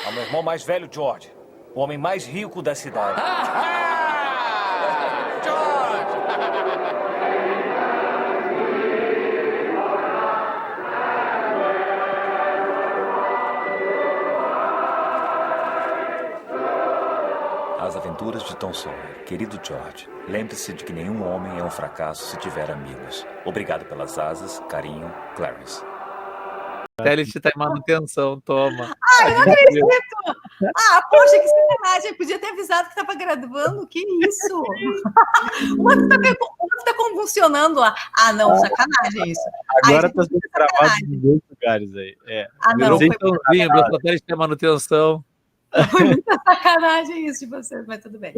Ao meu irmão mais velho, George. O homem mais rico da cidade. As Aventuras de Tom Sawyer. Querido George, lembre-se de que nenhum homem é um fracasso se tiver amigos. Obrigado pelas asas, carinho, Clarence. Satélite tá em manutenção, toma. Ai, eu não acredito! Poxa, que sacanagem. Podia ter avisado que estava gravando. Que isso? O outro tá convulsionando lá. Não, sacanagem isso. Agora tá sendo gravado em 2 lugares aí. Não, foi meu satélite tem manutenção. Foi muita sacanagem isso de vocês, mas tudo bem.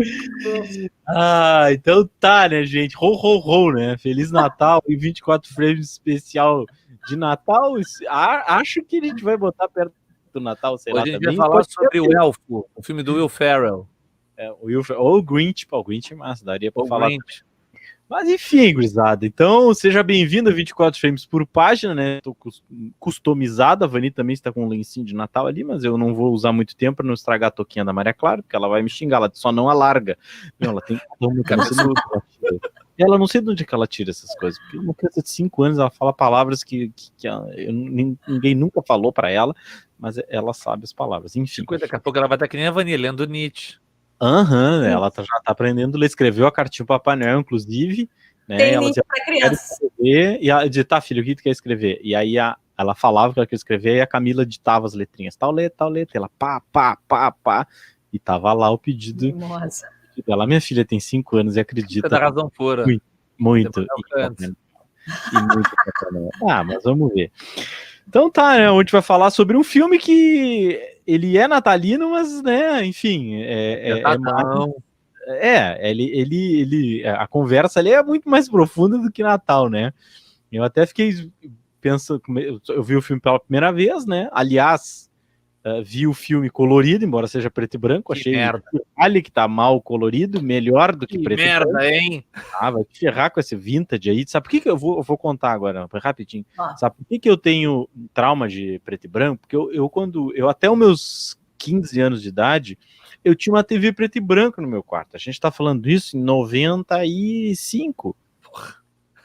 Então tá, né, gente? Ho, né? Feliz Natal e 24 frames especial de Natal. Acho que a gente vai botar perto do Natal, sei lá. Hoje a gente também. vai falar sobre o Elfo, o filme do Will Ferrell. Ou o Grinch. O Grinch é massa, daria pra falar. Grinch. Mas enfim, gurizada. Então, seja bem-vindo a 24 frames por página, né? Tô customizado. A Vani também está com um lencinho de Natal ali, mas eu não vou usar muito tempo para não estragar a toquinha da Maria Clara, porque ela vai me xingar. Ela só não alarga. Não, ela tem ela não sei de onde que ela tira essas coisas, porque uma criança de 5 anos, ela fala palavras que ninguém nunca falou para ela, mas ela sabe as palavras. Enfim. Daqui a pouco ela vai estar que nem a Vani, lendo Nietzsche. Ela já tá aprendendo a ler, escreveu a cartinha pro Papai Noel, inclusive, né? Tem ela Nietzsche para criança. Escrever, e ela disse, tá, filho, o que tu quer escrever? E aí ela falava que ela queria escrever, e a Camila ditava as letrinhas, tal letra, ela pá, e tava lá o pedido. Nossa. Ela, minha filha tem 5 anos e acredita. Você dá razão pura. Muito. Mas vamos ver. Então tá, né? A gente vai falar sobre um filme que ele é natalino, mas, né, enfim, a conversa ali é muito mais profunda do que Natal, né? Eu até fiquei pensando, eu vi o filme pela primeira vez, né? Aliás, vi o filme colorido, embora seja preto e branco, que achei merda. Que tá mal colorido, melhor do que preto merda, e branco. Hein? Vai te ferrar com esse vintage aí. Sabe por que eu vou contar agora, rapidinho? Sabe por que eu tenho trauma de preto e branco? Porque eu até os meus 15 anos de idade, eu tinha uma TV preto e branco no meu quarto. A gente tá falando isso em 95.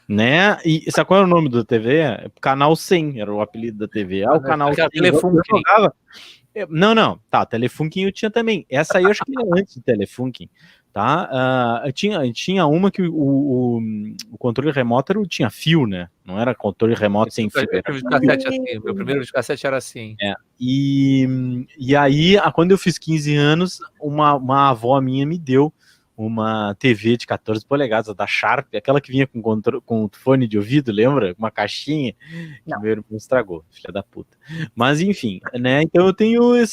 Né? E sabe qual era o nome da TV? Canal 100 era o apelido da TV. O canal 100. Telefunken. Não. Tá, Telefunken eu tinha também. Essa aí eu acho que era antes do Telefunken. Tá? Tinha uma que o controle remoto tinha fio, né? Não era controle remoto sem fio. Meu primeiro videocassete era assim. E aí, quando eu fiz 15 anos, uma avó minha me deu uma TV de 14 polegadas da Sharp, aquela que vinha com fone de ouvido, lembra? Uma caixinha que meu irmão estragou, filha da puta. Mas enfim, né? Então eu tenho eu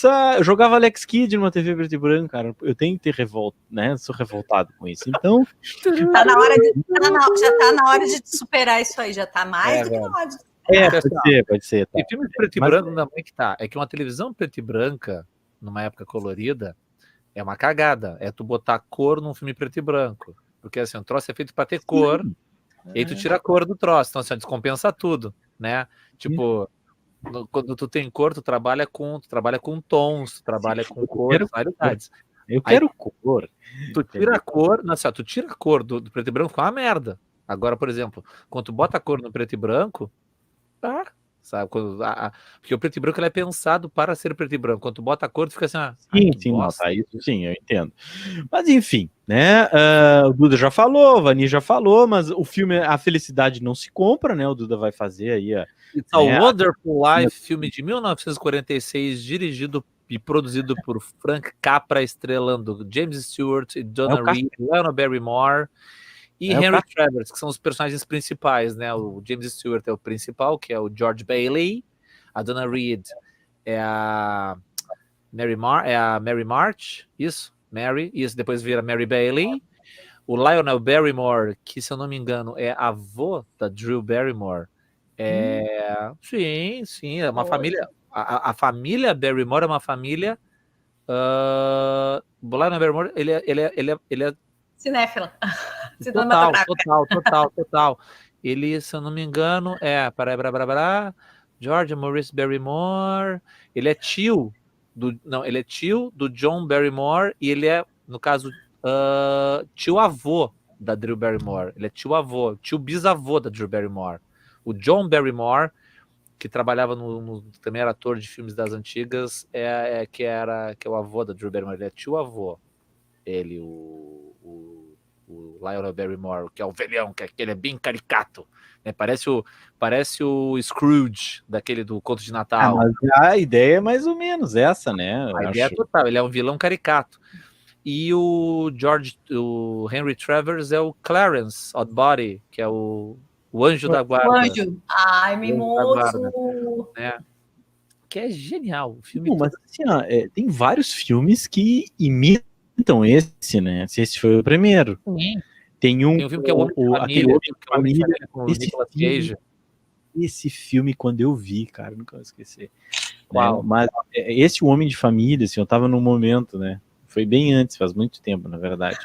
jogava Alex Kidd numa TV preto e branco, cara. Eu tenho que ter revolta, né? Sou revoltado com isso. Então já tá na hora de superar isso aí, já tá mais do que na hora de pode ser. Tá. E filme preto e branco não é que tá. É que uma televisão preto e branca, numa época colorida, é uma cagada. É tu botar cor num filme preto e branco. Porque assim, o troço é feito pra ter cor, e aí tu tira a cor do troço. Então, assim, descompensa tudo, né? Tipo, quando tu tem cor, tu trabalha com tons, tu trabalha com cores, variedades. Eu quero cor. Tu tira a cor, tu tira a cor do preto e branco, fica uma merda. Agora, por exemplo, quando tu bota a cor no preto e branco, sabe? Porque o preto e branco ele é pensado para ser preto e branco. Quando tu bota a cor, tu fica assim, isso sim, eu entendo. Mas enfim, né? O Duda já falou, a Vani já falou, mas o filme A Felicidade Não Se Compra, né? O Duda vai fazer aí. It's a Wonderful Life, filme de 1946, dirigido e produzido por Frank Capra, estrelando James Stewart e Donna Reed, Lionel Barrymore e Henry Travers, que são os personagens principais, né? O James Stewart é o principal, que é o George Bailey. A Donna Reed é a Mary March, isso, depois vira Mary Bailey. O Lionel Barrymore, que se eu não me engano é avô da Drew Barrymore. Sim, é uma família. A família Barrymore é uma família. O Lionel Barrymore, ele é cinéfila. Total. Ele, se eu não me engano, George Maurice Barrymore. Ele é tio Não, ele é tio do John Barrymore e ele é, no caso, tio-avô da Drew Barrymore. Ele é tio-avô, tio-bisavô da Drew Barrymore. O John Barrymore, que trabalhava também era ator de filmes das antigas, que é o avô da Drew Barrymore. Ele é tio-avô. Ele, o Lionel Barrymore, que é o velhão, que ele é bem caricato. Né? Parece o Scrooge, daquele do Conto de Natal. Mas a ideia é mais ou menos essa, né? A ideia é total, ele é um vilão caricato. E o Henry Travers é o Clarence Oddbody, que é o anjo da guarda. O anjo. Ai, mimoso. Né? Que é genial. O filme mas assim, ó, tem vários filmes que imitam esse, né? Esse foi o primeiro. Sim. Tem um filme que é o Homem de Família, com o Nicolas Cage. Esse filme, quando eu vi, cara, nunca vou esquecer. Uau. Né? Mas esse Homem de Família, assim, eu tava num momento, né? Foi bem antes, faz muito tempo, na verdade.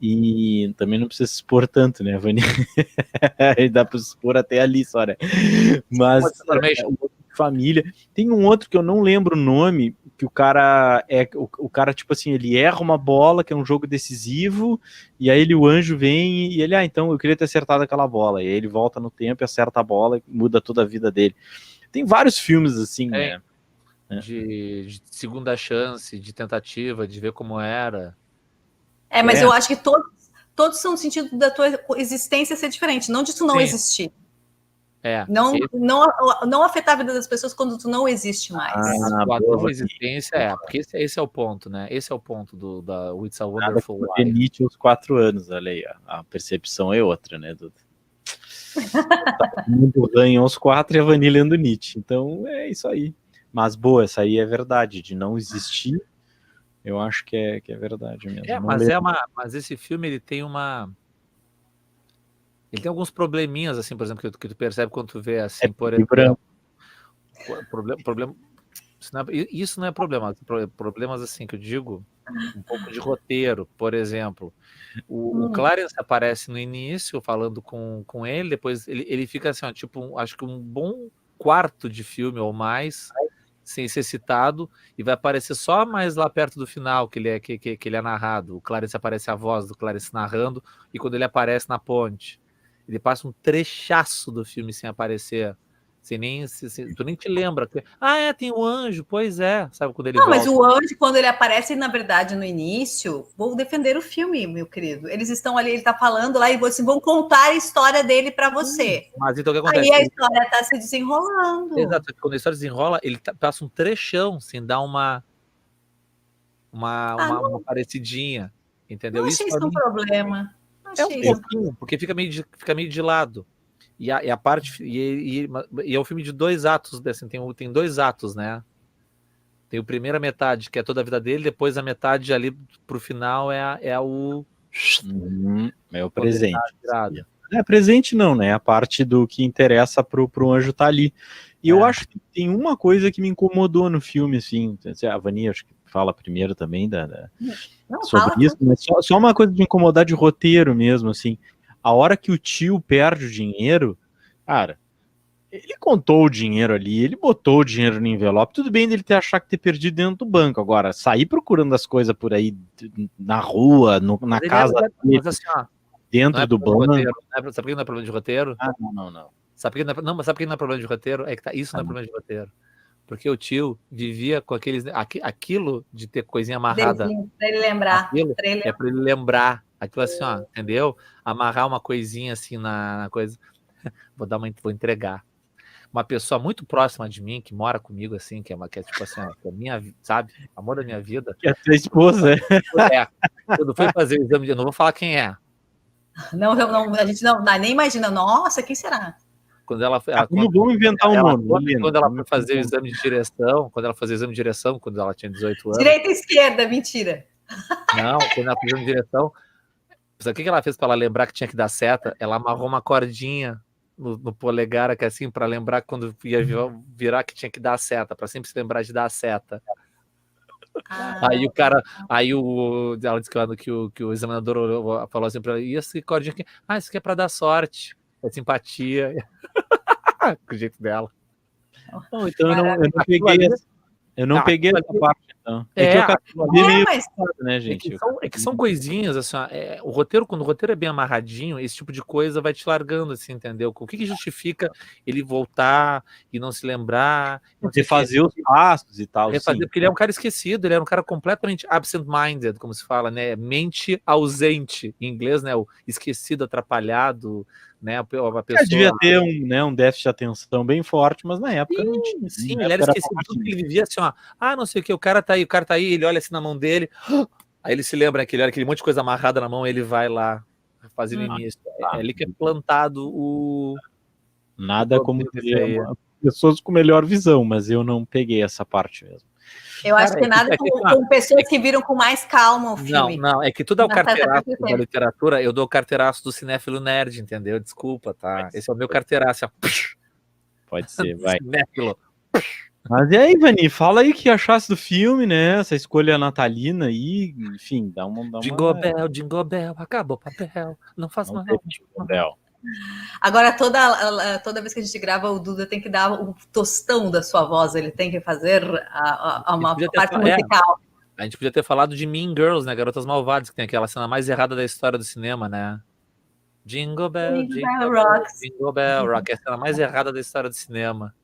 E também não precisa se expor tanto, né, Vani? Dá pra se expor até ali só, né? Mas família. Tem um outro que eu não lembro o nome, que o cara tipo assim, ele erra uma bola, que é um jogo decisivo, e aí o anjo vem e ele, então eu queria ter acertado aquela bola. E aí ele volta no tempo e acerta a bola e muda toda a vida dele. Tem vários filmes assim, né? De segunda chance, de tentativa, de ver como era. Mas eu acho que todos são no sentido da tua existência ser diferente, não de tu não existir. Não afetar a vida das pessoas quando tu não existe mais. A existência porque esse é o ponto, né? Esse é o ponto da It's a Wonderful Life. Nietzsche aos 4 anos, olha aí, a percepção é outra, né, Duda? O ganho aos 4 e a Vani lendo Nietzsche. Então é isso aí. Mas boa, essa aí é verdade, de não existir, eu acho que é verdade mesmo. Mas esse filme ele tem alguns probleminhas, assim, por exemplo, que tu percebe quando tu vê, assim, por exemplo. Problema. Isso não é problema. Problemas, assim, que eu digo, um pouco de roteiro, por exemplo. O Clarence aparece no início, falando com ele, depois ele fica assim, ó, tipo, acho que um bom quarto de filme ou mais, sem ser citado, e vai aparecer só mais lá perto do final, que ele é narrado. O Clarence aparece a voz do Clarence narrando, e quando ele aparece na ponte, ele passa um trechaço do filme sem aparecer, tu nem te lembra. Tem o anjo, pois é, sabe quando ele volta. Mas o anjo, quando ele aparece, na verdade, no início, vou defender o filme, meu querido. Eles estão ali, ele tá falando lá, e vocês vão contar a história dele para você. Mas então o que acontece? Aí a história tá se desenrolando. Exato, quando a história desenrola, ele passa um trechão, sem dar uma parecidinha, entendeu? Não achei isso um problema. É um pouquinho, porque fica meio de lado. E a parte e é um filme de 2 atos, assim, tem 2 atos, né? Tem a primeira metade, que é toda a vida dele, depois a metade ali pro final é o presente. Presente não, né? A parte do que interessa pro anjo tá ali. E eu acho que tem uma coisa que me incomodou no filme, assim, a Vani acho que fala primeiro também sobre isso, mas só uma coisa de incomodar de roteiro mesmo, assim. A hora que o tio perde o dinheiro, cara, ele contou o dinheiro ali, ele botou o dinheiro no envelope, tudo bem dele achar que ter perdido dentro do banco. Agora, sair procurando as coisas por aí, na rua, na casa dele, assim, dentro do banco. Sabe por que não é problema de roteiro? Não. Sabe por que não é problema de roteiro? Isso não é problema de roteiro. Porque o tio vivia com aquilo de ter coisinha amarrada. Pra ele lembrar. É pra ele lembrar. Aquilo assim, ó, entendeu? Amarrar uma coisinha assim na coisa. Vou entregar. Uma pessoa muito próxima de mim, que mora comigo, assim, que é tipo assim, que é minha, sabe? Amor da minha vida. Que é tua esposa. Quando foi fazer o exame, eu não vou falar quem é. Não, a gente não nem imagina. Nossa, quem será? Quando ela foi. Não vamos inventar um nome. Quando ela foi fazer o exame de direção, quando ela tinha 18 anos. Direita e esquerda, mentira. Não, quando ela fez o exame de direção, sabe o que ela fez para ela lembrar que tinha que dar seta? Ela amarrou uma cordinha no polegar, que assim, para lembrar quando ia virar que tinha que dar a seta, para sempre se lembrar de dar a seta. Aí ela disse que o examinador falou assim para ela: e esse cordinha aqui? Isso aqui é para dar sorte, é simpatia. Com o jeito dela. Então eu não peguei Eu não peguei essa parte, então. É que eu ali meio mas né, gente? que são coisinhas, assim, ó, o roteiro, quando o roteiro é bem amarradinho, esse tipo de coisa vai te largando, assim, entendeu? O que justifica ele voltar e não se lembrar? Você fazer os passos e tal, Refazer, sim. porque ele é um cara esquecido, ele era um cara completamente absent-minded, como se fala, né? Mente ausente, em inglês, né? O esquecido, atrapalhado, né? A pessoa... Devia ter um déficit de atenção bem forte, mas na época não tinha. Sim, Na ele era época esquecido de tudo que ele vivia, assim, ó. Ah, não sei o que, o cara tá aí, ele olha assim na mão dele, aí ele se lembra que ele era aquele monte de coisa amarrada na mão, ele vai lá fazer o início. É ali que é plantado o... Nada como ter pessoas com melhor visão, mas eu não peguei essa parte mesmo. Eu acho que nada com pessoas que viram com mais calma o filme. Não, é que tudo é o carteiraço da literatura, eu dou o carteiraço do cinéfilo nerd, entendeu? Desculpa, tá? Esse é o meu carteiraço. Pode ser, vai. Cinéfilo. Mas e aí, Vani, fala aí o que achasse do filme, né? Essa escolha natalina aí, enfim, dá uma... Jingle Bell, acabou o papel, não faz mal. Jingle Bell. Agora, toda vez que a gente grava, o Duda tem que dar o tostão da sua voz, ele tem que fazer uma parte musical. A gente podia ter falado de Mean Girls, né? Garotas Malvadas, que tem aquela cena mais errada da história do cinema, né? Jingle Bell, Jingle Bell, Jingle Bell Rock, é a cena mais errada da história do cinema.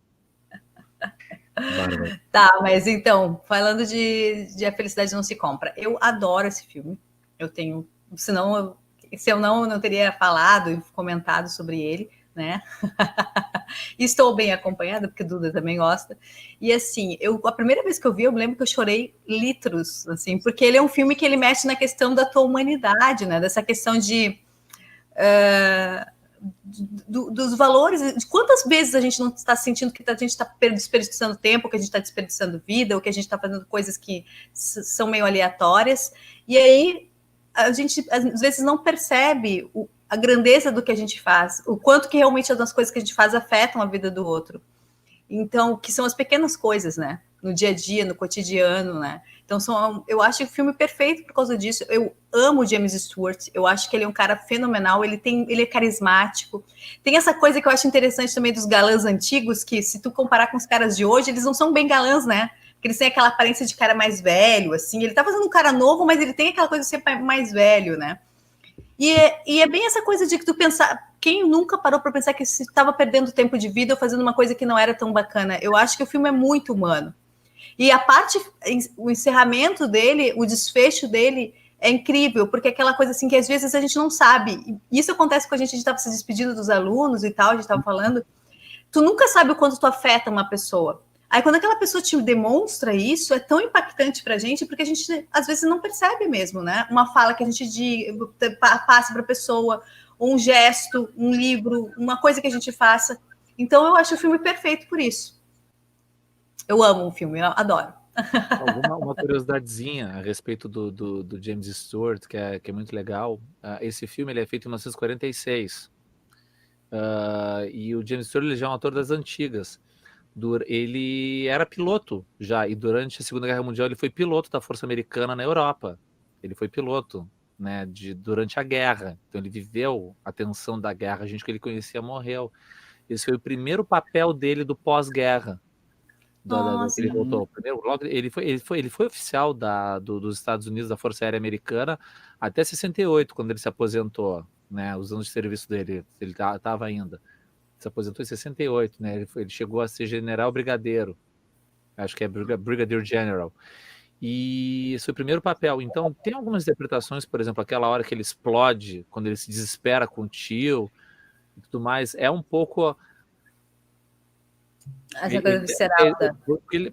Tá, mas então, falando de A Felicidade Não Se Compra, eu adoro esse filme. Eu tenho, se eu não teria falado e comentado sobre ele, né? Estou bem acompanhada, porque Duda também gosta. E assim, a primeira vez que eu vi, eu me lembro que eu chorei litros, assim, porque ele é um filme que ele mexe na questão da tua humanidade, né? Dessa questão dos valores, de quantas vezes a gente não está sentindo que a gente está desperdiçando tempo, que a gente está desperdiçando vida, ou que a gente está fazendo coisas que são meio aleatórias, e aí a gente às vezes não percebe a grandeza do que a gente faz, o quanto que realmente as coisas que a gente faz afetam a vida do outro. Então, que são as pequenas coisas, né? No dia a dia, no cotidiano, né? Então, eu acho o filme perfeito por causa disso. Eu amo o James Stewart. Eu acho que ele é um cara fenomenal. Ele é carismático. Tem essa coisa que eu acho interessante também dos galãs antigos, que se tu comparar com os caras de hoje, eles não são bem galãs, né? Porque eles têm aquela aparência de cara mais velho, assim. Ele tá fazendo um cara novo, mas ele tem aquela coisa de ser mais velho, né? E é bem essa coisa de que tu pensar... Quem nunca parou para pensar que se estava perdendo tempo de vida ou fazendo uma coisa que não era tão bacana? Eu acho que o filme é muito humano. E o encerramento dele, o desfecho dele é incrível, porque é aquela coisa assim que às vezes a gente não sabe. Isso acontece com a gente estava se despedindo dos alunos e tal, a gente estava falando. Tu nunca sabe o quanto tu afeta uma pessoa. Aí quando aquela pessoa te demonstra isso, é tão impactante pra gente, porque a gente às vezes não percebe mesmo, né? Uma fala que a gente passa pra pessoa, um gesto, um livro, uma coisa que a gente faça. Então eu acho o filme perfeito por isso. Eu amo o filme, eu adoro. Uma curiosidadezinha a respeito do James Stewart, que é muito legal. Esse filme ele é feito em 1946. E o James Stewart ele já é um ator das antigas. Ele era piloto já, e durante a Segunda Guerra Mundial ele foi piloto da Força Americana na Europa. Ele foi piloto, né, durante a guerra. Então ele viveu a tensão da guerra, a gente que ele conhecia morreu. Esse foi o primeiro papel dele do pós-guerra. Ele voltou. Primeiro, logo, ele foi oficial dos Estados Unidos, da Força Aérea Americana, até 68, quando ele se aposentou, né, os anos de serviço dele, ele estava ainda. Se aposentou em 68, né? Ele chegou a ser general brigadeiro. Acho que é Brigadier General. E esse foi o primeiro papel. Então, tem algumas interpretações, por exemplo, aquela hora que ele explode, quando ele se desespera com o tio e tudo mais, é um pouco... Essa coisa visceral. Ele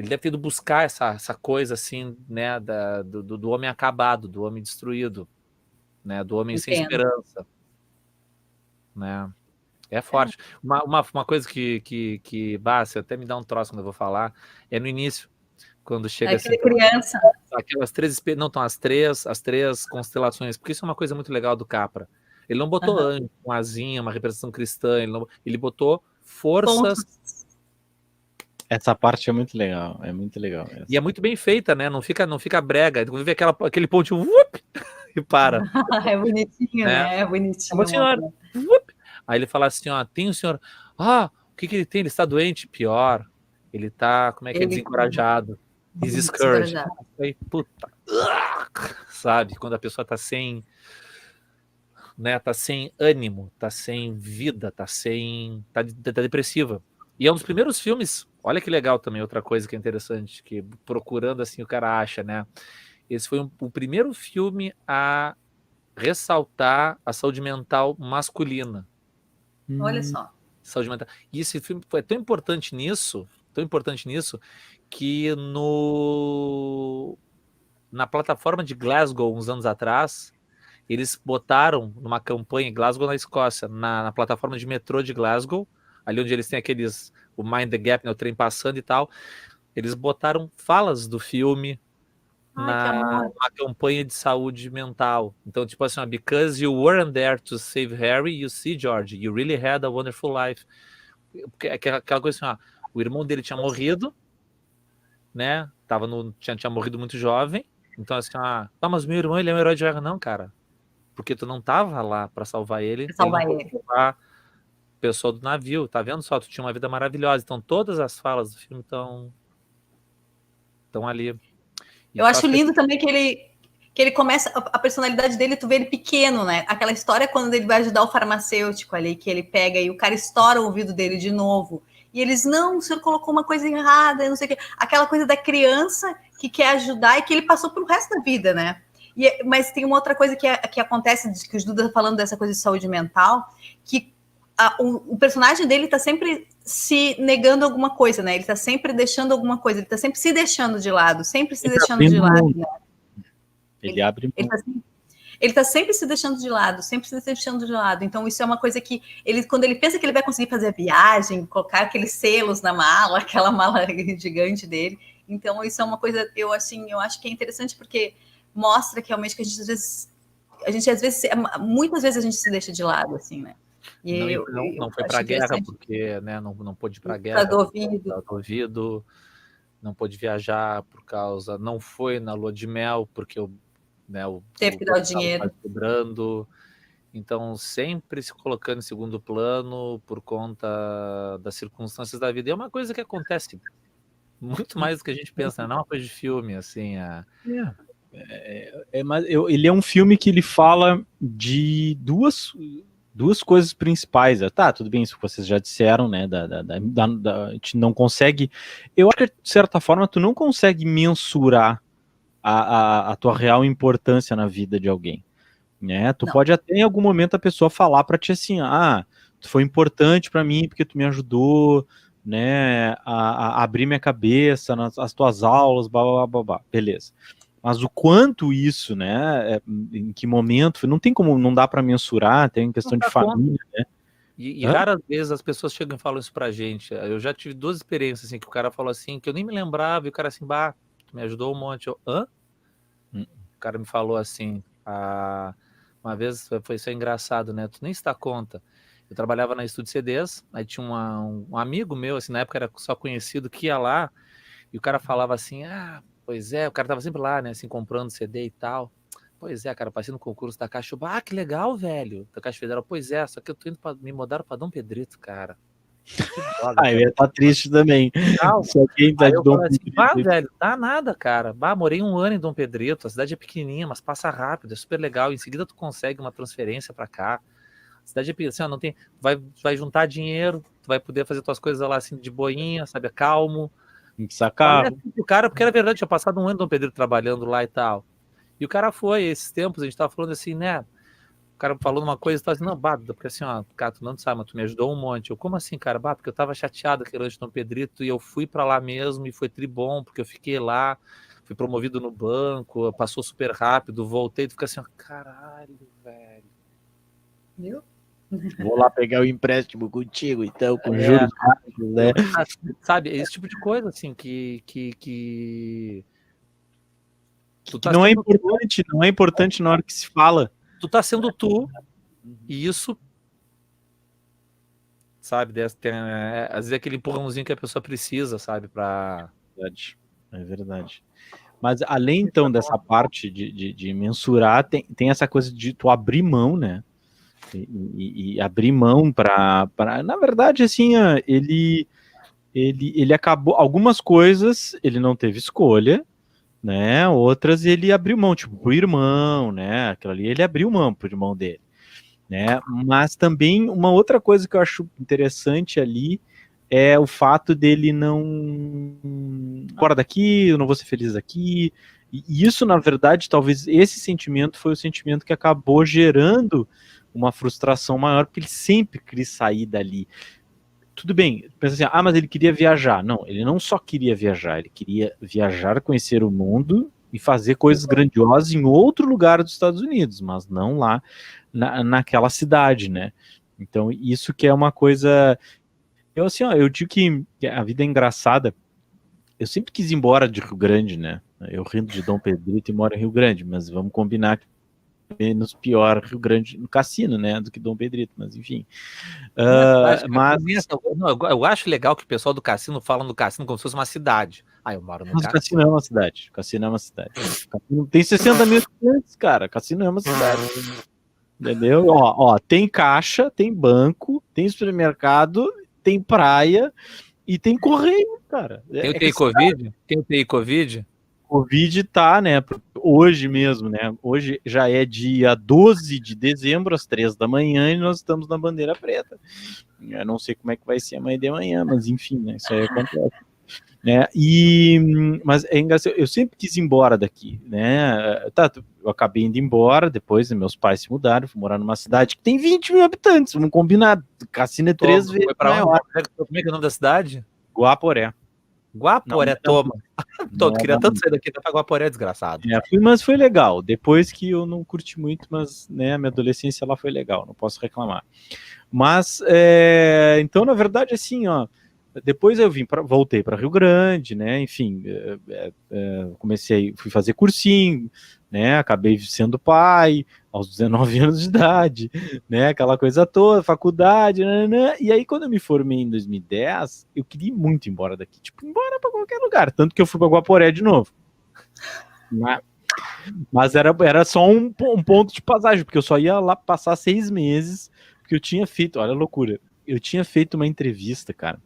deve ter ido buscar essa coisa, assim, né, do homem acabado, do homem destruído, né, do homem sem esperança, né? É forte. Uma coisa que Bárcia, até me dá um troço quando eu vou falar, é no início, quando chega assim, criança. Aquelas as três constelações, porque isso é uma coisa muito legal do Capra. Ele não botou anjo, uma asinha, uma representação cristã, ele botou forças. Essa parte é muito legal, essa. E é muito bem feita, né? Não fica brega. Quando vê aquele pontinho, e para. É bonitinho, né? É bonitinho. Senhora, aí ele fala assim, ó, tem o senhor... o que ele tem? Ele está doente? Pior. Ele tá, como é que é, Ele- desencorajado. He's discouraged. Desencorajado. Aí, puta. Sabe? Quando a pessoa tá sem, né, tá sem ânimo, tá sem vida, tá depressiva. E é um dos primeiros filmes, olha que legal também, outra coisa que é interessante, que procurando assim o cara acha, né? Esse foi o primeiro filme a ressaltar a saúde mental masculina. Olha só. Saúde mental. E esse filme foi tão importante nisso, que na plataforma de Glasgow, uns anos atrás, eles botaram numa campanha em Glasgow, na Escócia, na plataforma de metrô de Glasgow, ali onde eles têm o Mind the Gap, né, o trem passando e tal, eles botaram falas do filme na campanha de saúde mental. Então, tipo assim, because you weren't there to save Harry, you see, George, you really had a wonderful life. Aquela coisa assim, o irmão dele tinha morrido, né? Tinha morrido muito jovem. Então, assim, mas meu irmão, ele é um herói de guerra. Não, cara. Porque tu não tava lá pra salvar ele. Pra salvar não ele. salvar o pessoal do navio. Tá vendo só? Tu tinha uma vida maravilhosa. Então, todas as falas do filme estão ali. Eu acho lindo também que ele começa, a personalidade dele, tu vê ele pequeno, né? Aquela história quando ele vai ajudar o farmacêutico ali, que ele pega e o cara estoura o ouvido dele de novo. E eles, não, o senhor colocou uma coisa errada, não sei o quê. Aquela coisa da criança que quer ajudar e que ele passou pro resto da vida, né? Mas tem uma outra coisa que acontece, que o Duda tá falando dessa coisa de saúde mental, que o personagem dele tá sempre se negando alguma coisa, né? Ele tá sempre deixando alguma coisa, ele tá sempre se deixando de lado, sempre se deixando de lado, né? Ele abre mão. Ele tá sempre se deixando de lado, sempre se deixando de lado. Então, isso é uma coisa que quando ele pensa que ele vai conseguir fazer a viagem, colocar aqueles selos na mala, aquela mala gigante dele. Então, isso é uma coisa, eu acho que é interessante porque mostra que realmente que muitas vezes a gente se deixa de lado, assim, né? E não foi para a guerra, porque, né, não pôde ir para a guerra. Do ouvido, não pôde viajar por causa, não foi na lua de mel, porque teve que dar o dinheiro. Quebrando. Então, sempre se colocando em segundo plano por conta das circunstâncias da vida. E é uma coisa que acontece muito mais do que a gente pensa, não é uma coisa de filme, assim. Ele é um filme que ele fala de duas coisas principais. Tá, tudo bem, isso que vocês já disseram, né? A gente não consegue. Eu acho que, de certa forma, tu não consegue mensurar a tua real importância na vida de alguém, né? Tu pode até em algum momento a pessoa falar para ti assim, tu foi importante para mim porque tu me ajudou, né, a abrir minha cabeça nas tuas aulas, blá, blá, blá, blá, beleza. Mas o quanto isso, né, em que momento, não tem como, não dá para mensurar, tem questão de família, né? E raras vezes as pessoas chegam e falam isso pra gente. Eu já tive 2 experiências assim, que o cara falou assim, que eu nem me lembrava, e o cara assim, me ajudou um monte. O cara me falou assim, uma vez, foi isso engraçado, né? Tu nem se dá conta. Eu trabalhava na Estúdio CDs, aí tinha um amigo meu, assim, na época era só conhecido, que ia lá, e o cara falava assim, pois é, o cara tava sempre lá, né, assim, comprando CD e tal. Pois é, cara, passei no concurso da Caixa, que legal, velho, da Caixa Federal. Pois é, só que eu tô indo me mudaram pra Dom Pedrito, cara. Eu ia estar triste também. Se alguém tá de Dom Pedrito. Velho, dá nada, cara. Morei 1 ano em Dom Pedrito, a cidade é pequenininha, mas passa rápido, é super legal. Em seguida tu consegue uma transferência pra cá. A cidade é pequena, assim, não tem, vai juntar dinheiro, tu vai poder fazer tuas coisas lá assim de boinha, sabe, calmo. Tem que sacar. O cara, porque era verdade, tinha passado 1 ano em Dom Pedrito trabalhando lá e tal. E o cara foi, esses tempos, a gente tava falando assim, né? O cara falou uma coisa e tava assim, não, porque assim, cara, tu não sabe, mas tu me ajudou um monte. Eu, como assim, cara? Porque eu tava chateado aquele lanche de Dom Pedrito e eu fui pra lá mesmo e foi tribom, porque eu fiquei lá, fui promovido no banco, passou super rápido, voltei, tu fica assim, caralho, velho. Viu? Vou lá pegar o empréstimo contigo, então, com juros rápidos, né? Sabe, esse tipo de coisa, assim, que não é importante, não é importante na hora que se fala. Tu tá sendo tu, e isso, sabe, tem, às vezes aquele empurrãozinho que a pessoa precisa, sabe, É verdade. Mas além, então, dessa parte de mensurar, tem essa coisa de tu abrir mão, né? E abrir mão para na verdade, assim, ele ele acabou, algumas coisas ele não teve escolha, né? Outras ele abriu mão, tipo, pro irmão, né? Aquilo ali ele abriu mão pro irmão dele, né? Mas também uma outra coisa que eu acho interessante ali é o fato dele não fora daqui, eu não vou ser feliz aqui. E isso, na verdade, talvez esse sentimento foi o sentimento que acabou gerando uma frustração maior, porque ele sempre quis sair dali. Tudo bem, pensa assim, mas ele queria viajar. Não, ele não só queria viajar, ele queria viajar, conhecer o mundo e fazer coisas grandiosas em outro lugar dos Estados Unidos, mas não lá naquela cidade, né? Então, isso que é uma coisa... Eu, assim, eu digo que a vida é engraçada. Eu sempre quis ir embora de Rio Grande, né? Eu rindo de Dom Pedrito e moro em Rio Grande, mas vamos combinar que menos pior Rio Grande no Cassino, né, do que Dom Pedrito, mas enfim. Eu acho legal que o pessoal do Cassino fala no Cassino como se fosse uma cidade. Eu moro no Cassino. Cassino é uma cidade. Cassino é uma cidade. Cassino tem 60 mil estudantes, cara. Cassino é uma cidade. Entendeu? Ó, tem caixa, tem banco, tem supermercado, tem praia e tem correio, cara. Tem o TI Covid? Tem o TI Covid? Covid tá, né, hoje mesmo, né, hoje já é dia 12 de dezembro, às 3 da manhã, e nós estamos na bandeira preta. Eu não sei como é que vai ser amanhã de manhã, mas enfim, né, isso aí acontece. Né, mas é engraçado, eu sempre quis ir embora daqui, né, eu acabei indo embora, depois meus pais se mudaram, fui morar numa cidade que tem 20 mil habitantes, vamos combinar, Cassino é 3 vezes maior. Como é que é o nome da cidade? Guaporé. Guaporé, toma. Queria tanto sair daqui pra Guaporé, desgraçado. Mas foi legal. Depois que eu não curti muito, mas né, a minha adolescência lá foi legal, não posso reclamar. Mas, então, na verdade, assim, ó, depois eu voltei para Rio Grande, né, enfim, fui fazer cursinho, né, acabei sendo pai aos 19 anos de idade, né, aquela coisa toda, faculdade, e aí quando eu me formei em 2010, eu queria muito ir embora daqui, tipo, ir embora para qualquer lugar, tanto que eu fui para Guaporé de novo. Mas era só um ponto de passagem, porque eu só ia lá passar 6 meses, porque eu tinha feito, olha a loucura, eu tinha feito uma entrevista, cara,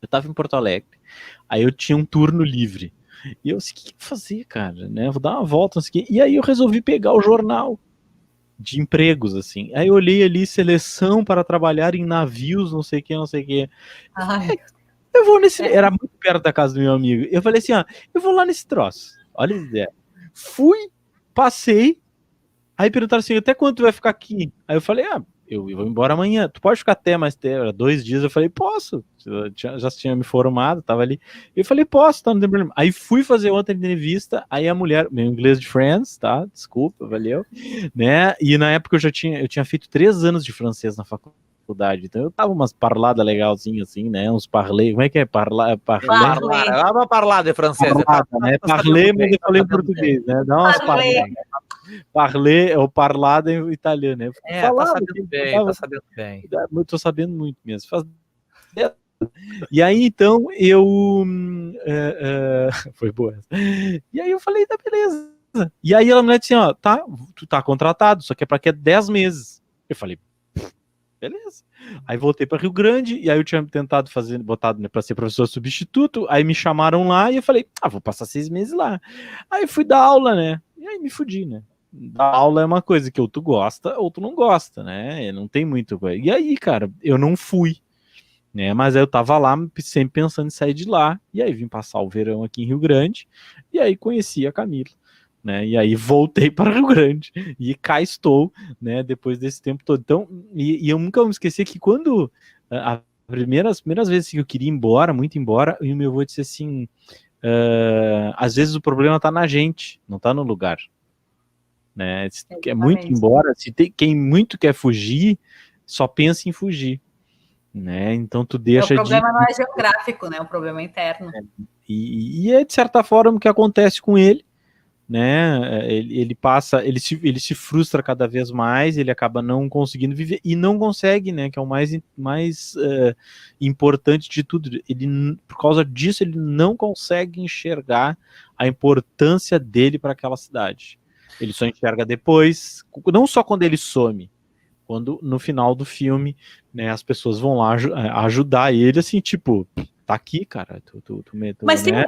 eu tava em Porto Alegre, aí eu tinha um turno livre, e eu disse, o que eu vou fazer, cara, né, vou dar uma volta, não sei o quê. E aí eu resolvi pegar o jornal de empregos, assim, aí eu olhei ali, seleção para trabalhar em navios, não sei o que, eu vou nesse, era muito perto da casa do meu amigo, eu falei assim, eu vou lá nesse troço, olha a ideia, fui, passei, aí perguntaram assim, até quando tu vai ficar aqui? Aí eu falei, eu vou embora amanhã, tu pode ficar até mais 2 dias? Eu falei, posso, já tinha me formado, tava ali, eu falei, posso, tá, não tem problema. Aí fui fazer outra entrevista, aí a mulher, meu inglês de Friends, tá, desculpa, valeu, né, e na época eu tinha feito 3 anos de francês na faculdade, então eu tava umas parladas legalzinhas assim, né, uns parley, como é que é? Uma parlada em francês. Né? Parley, mas eu falei em português, né, dá umas parladas. Parler ou parlada em italiano, né? Tá sabendo bem. Eu tô sabendo muito mesmo. E aí, então, foi boa essa. E aí eu falei, tá, beleza. E aí a mulher disse, tá, tu tá contratado, só que é pra que é 10 meses. Eu falei, beleza. Aí voltei para Rio Grande, e aí eu tinha tentado botado, né, para ser professor substituto, aí me chamaram lá, e eu falei, vou passar 6 meses lá. Aí fui dar aula, né, e aí me fudi, né. Dar aula é uma coisa que ou tu gosta, ou tu não gosta, né, não tem muito coisa. E aí, cara, eu não fui, né, mas aí eu tava lá, sempre pensando em sair de lá, e aí vim passar o verão aqui em Rio Grande, e aí conheci a Camila. Né, e aí voltei para Rio Grande e cá estou, né, depois desse tempo todo. Então, e eu nunca vou me esquecer que quando as primeiras vezes que eu queria ir embora, muito embora, e o meu avô disse assim, às vezes o problema tá na gente, não tá no lugar, né, quer muito ir embora, quem muito quer fugir, só pensa em fugir, né, então tu deixa o problema não é geográfico, né, o problema é interno. E é de certa forma o que acontece com ele, né, ele se frustra cada vez mais, ele acaba não conseguindo viver, e não consegue, né, que é o mais importante de tudo, por causa disso ele não consegue enxergar a importância dele para aquela cidade, ele só enxerga depois, não só quando ele some, quando no final do filme, né, as pessoas vão lá ajudar ele, assim, tipo, tá aqui, cara. Mas tem, né?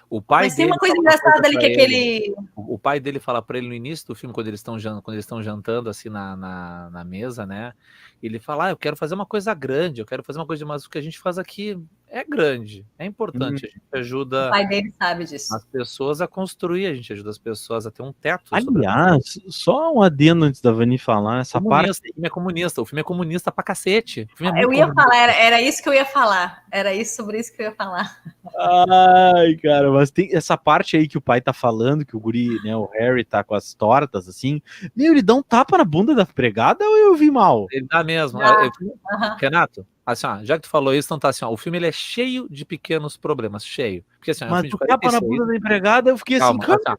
O pai mas tem dele uma coisa fala engraçada ali, pra que ele. aquele... O pai dele fala para ele no início do filme, quando eles estão jantando assim na mesa, né? Ele fala: eu quero fazer uma coisa grande, eu quero fazer uma coisa demais. O que a gente faz aqui é grande, é importante. A gente O ajuda pai dele sabe disso. as pessoas a construir, a gente ajuda as pessoas a ter um teto. Aliás, só um adendo antes da Vani falar, essa parte. O filme é comunista, o filme é comunista pra cacete. O filme é muito Eu ia comunista. falar, era isso que eu ia falar. Era isso, sobre isso que eu ia falar. Ai, cara, mas tem essa parte aí que o pai tá falando, que o guri, né, o Harry tá com as tortas, assim. Meu, ele dá um tapa na bunda da empregada ou eu vi mal? Ele dá mesmo. Uhum. Renato, assim, ó, já que tu falou isso, então tá assim, ó, o filme ele é cheio de pequenos problemas, cheio. Porque assim, Mas o tapa na bunda da empregada, eu fiquei calma, assim,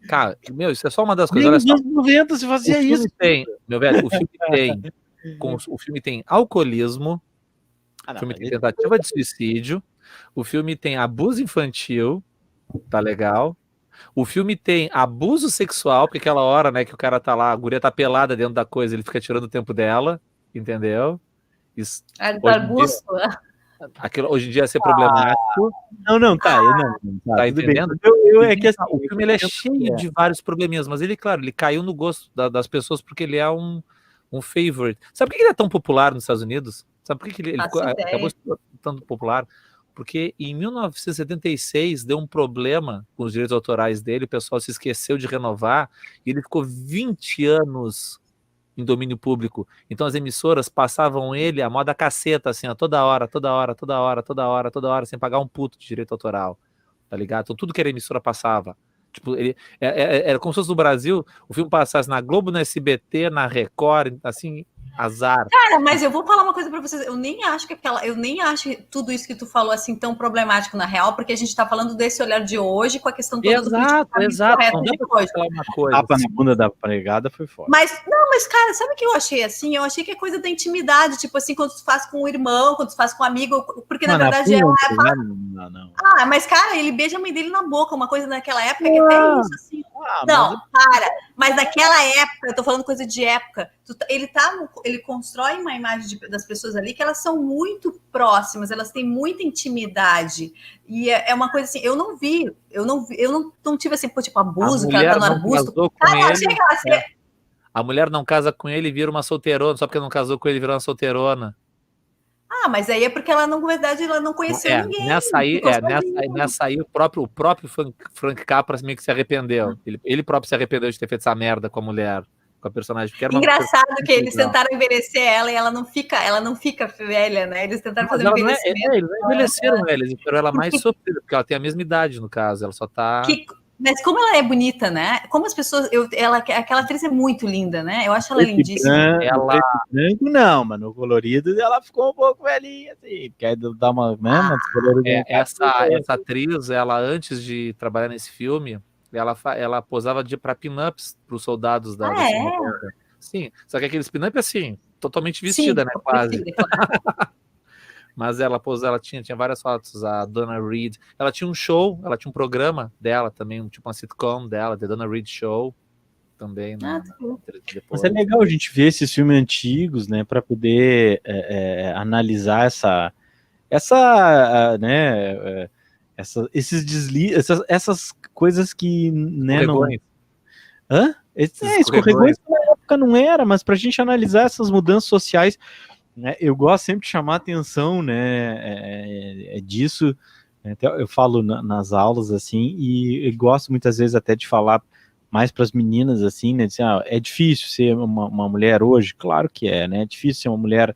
cara, meu, isso é só uma das coisas, nem olha nos só. anos 90 se fazia isso. Meu velho, o filme tem alcoolismo, o filme tem tentativa de suicídio, o filme tem abuso infantil, tá legal? O filme tem abuso sexual, porque aquela hora, né, que o cara tá lá, a guria tá pelada dentro da coisa, ele fica tirando o tempo dela, entendeu? Isso, hoje em dia ia ser problemático. Tá entendendo? É que assim, o filme ele é cheio de vários probleminhas, mas ele, claro, ele caiu no gosto das pessoas porque ele é um favorite. Sabe por que ele é tão popular nos Estados Unidos? Sabe por que ele acabou se tornando popular? Porque em 1976 deu um problema com os direitos autorais dele, o pessoal se esqueceu de renovar e ele ficou 20 anos em domínio público. Então as emissoras passavam ele a moda caceta, assim, ó, toda hora, sem pagar um puto de direito autoral, tá ligado? Então tudo que era emissora passava. Tipo, ele era como se fosse no Brasil, o filme passasse na Globo, na SBT, na Record, assim, azar. Cara, mas eu vou falar uma coisa pra vocês, eu nem acho tudo isso que tu falou assim tão problemático na real, porque a gente tá falando desse olhar de hoje com a questão toda do politicamente correto de hoje. Tapa na bunda da empregada foi foda. Mas, cara, sabe o que eu achei assim? Eu achei que é coisa da intimidade, tipo assim, quando tu faz com o irmão, quando tu faz com um amigo, porque na verdade não. Ah, mas cara, ele beija a mãe dele na boca, uma coisa naquela época que até isso, assim. Mas naquela época, eu tô falando coisa de época, ele constrói uma imagem das pessoas ali que elas são muito próximas, elas têm muita intimidade. E é uma coisa assim, eu não tive assim, tipo, abuso, que ela tá no arbusto. A mulher não casa com ele e vira uma solteirona, só porque não casou com ele virou uma solteirona. Mas aí é porque ela não, na verdade, ela não conheceu ninguém. Nessa aí o próprio Frank Capra meio que se arrependeu. Ele próprio se arrependeu de ter feito essa merda com a mulher, com a personagem. Engraçado que eles tentaram envelhecer ela e ela não fica velha, né? Eles tentaram fazer um envelhecimento. Eles não envelheceram ela, eles fizeram ela mais sofrida, porque ela tem a mesma idade, no caso, ela só tá... Mas como ela é bonita, né? Como as pessoas... aquela atriz é muito linda, né? Eu acho ela lindíssima. Branco não, mas no colorido ela ficou um pouco velhinha, assim. Quer dar uma... Essa atriz, ela antes de trabalhar nesse filme, ela posava para pin-ups para os soldados da Sim, só que aqueles pin-ups assim, totalmente vestida, né? Quase. Mas ela tinha várias fotos, a Donna Reed. Ela tinha um show, ela tinha um programa dela também, tipo uma sitcom dela, The Donna Reed Show, também. Mas é legal a gente ver esses filmes antigos, né, para poder analisar esses deslizes, essas coisas que, né, escorregões. Escorregões na época não era, mas pra gente analisar essas mudanças sociais, né, eu gosto sempre de chamar a atenção, né, disso, eu falo nas aulas, assim, e gosto muitas vezes até de falar mais para as meninas, assim, né, dizer, é difícil ser uma mulher hoje, claro que né, é difícil ser uma mulher,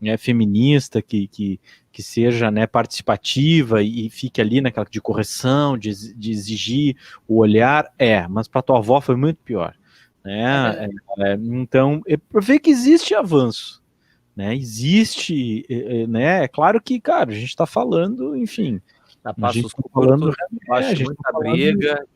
né, feminista, que seja, né, participativa e fique ali naquela de correção, de exigir o olhar, mas para tua avó foi muito pior, né, então, eu vejo que existe avanço, né, existe, né, é claro que, cara, a gente está falando, enfim, passos curtos,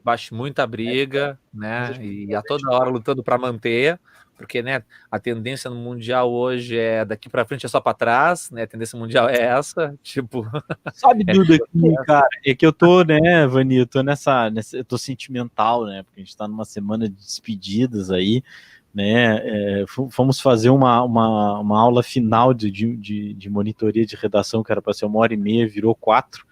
baixa muita briga, né, e a toda hora lutando para manter, porque, né, a tendência no mundial hoje daqui para frente é só para trás, né, a tendência mundial é essa, tipo... Sabe, Duda, cara, é que eu tô, né, Vani, eu tô eu tô sentimental, né, porque a gente tá numa semana de despedidas aí, né? Fomos fazer uma aula final de monitoria de redação, que era para ser 1h30, virou 4,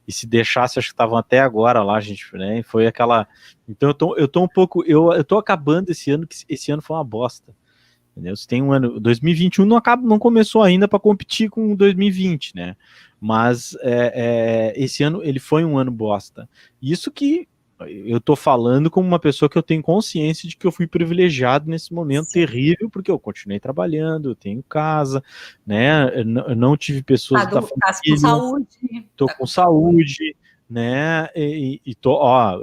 e se deixasse, acho que estavam até agora lá, gente, né? Foi aquela... Então eu tô um pouco... Eu tô acabando esse ano, que esse ano foi uma bosta. Entendeu? Se tem um ano... 2021 não começou ainda para competir com 2020, né? Mas esse ano ele foi um ano bosta. Isso que eu tô falando como uma pessoa que eu tenho consciência de que eu fui privilegiado nesse momento terrível, porque eu continuei trabalhando, eu tenho casa, né? Eu não tive pessoas da família, com saúde. Tô com saúde, né? E tô,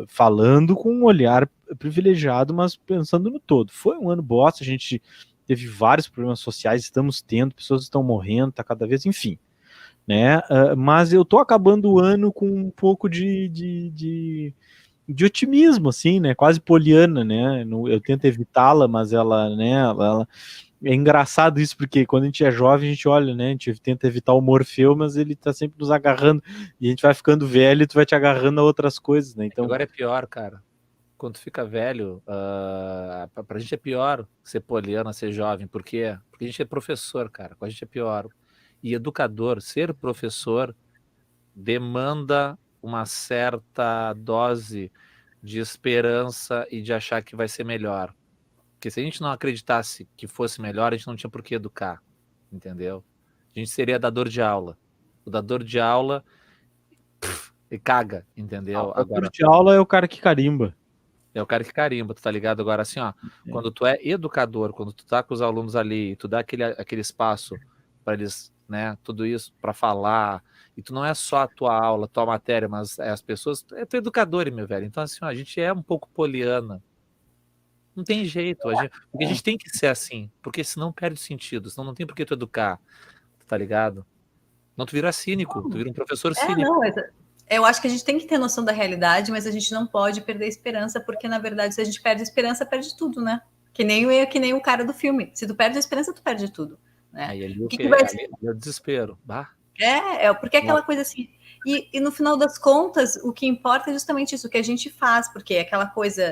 falando com um olhar privilegiado, mas pensando no todo. Foi um ano bosta, a gente teve vários problemas sociais, estamos tendo, pessoas estão morrendo, tá cada vez, enfim, né? Mas eu tô acabando o ano com um pouco de otimismo, assim, né? Quase poliana, né? Eu tento evitá-la, mas ela, né? É engraçado isso, porque quando a gente é jovem, a gente olha, né? A gente tenta evitar o Morfeu, mas ele tá sempre nos agarrando. E a gente vai ficando velho e tu vai te agarrando a outras coisas, né? Então... Agora é pior, cara. Quando tu fica velho, pra gente é pior ser poliana, ser jovem. Por quê? Porque a gente é professor, cara. Com a gente é pior. E educador, ser professor, demanda uma certa dose de esperança e de achar que vai ser melhor. Porque se a gente não acreditasse que fosse melhor, a gente não tinha por que educar, entendeu? A gente seria dador de aula. O dador de aula e caga, entendeu? O dador de aula é o cara que carimba. É o cara que carimba, tu tá ligado? Agora, assim, quando tu é educador, quando tu tá com os alunos ali, tu dá aquele espaço para eles, né, tudo isso para falar, e tu não é só a tua aula, a tua matéria, mas as pessoas, é tu educador, meu velho. Então, assim, a gente é um pouco poliana. Não tem jeito, porque a gente tem que ser assim, porque senão perde sentido, senão não tem por que tu educar, tá ligado? Não, tu vira cínico, tu vira um professor cínico. Não, eu acho que a gente tem que ter noção da realidade, mas a gente não pode perder a esperança, porque, na verdade, se a gente perde a esperança, perde tudo, né? Que nem o cara do filme. Se tu perde a esperança, tu perde tudo. Né? Aí ali é o desespero. Bah. Porque é aquela coisa assim... E no final das contas, o que importa é justamente isso, o que a gente faz, porque é aquela coisa...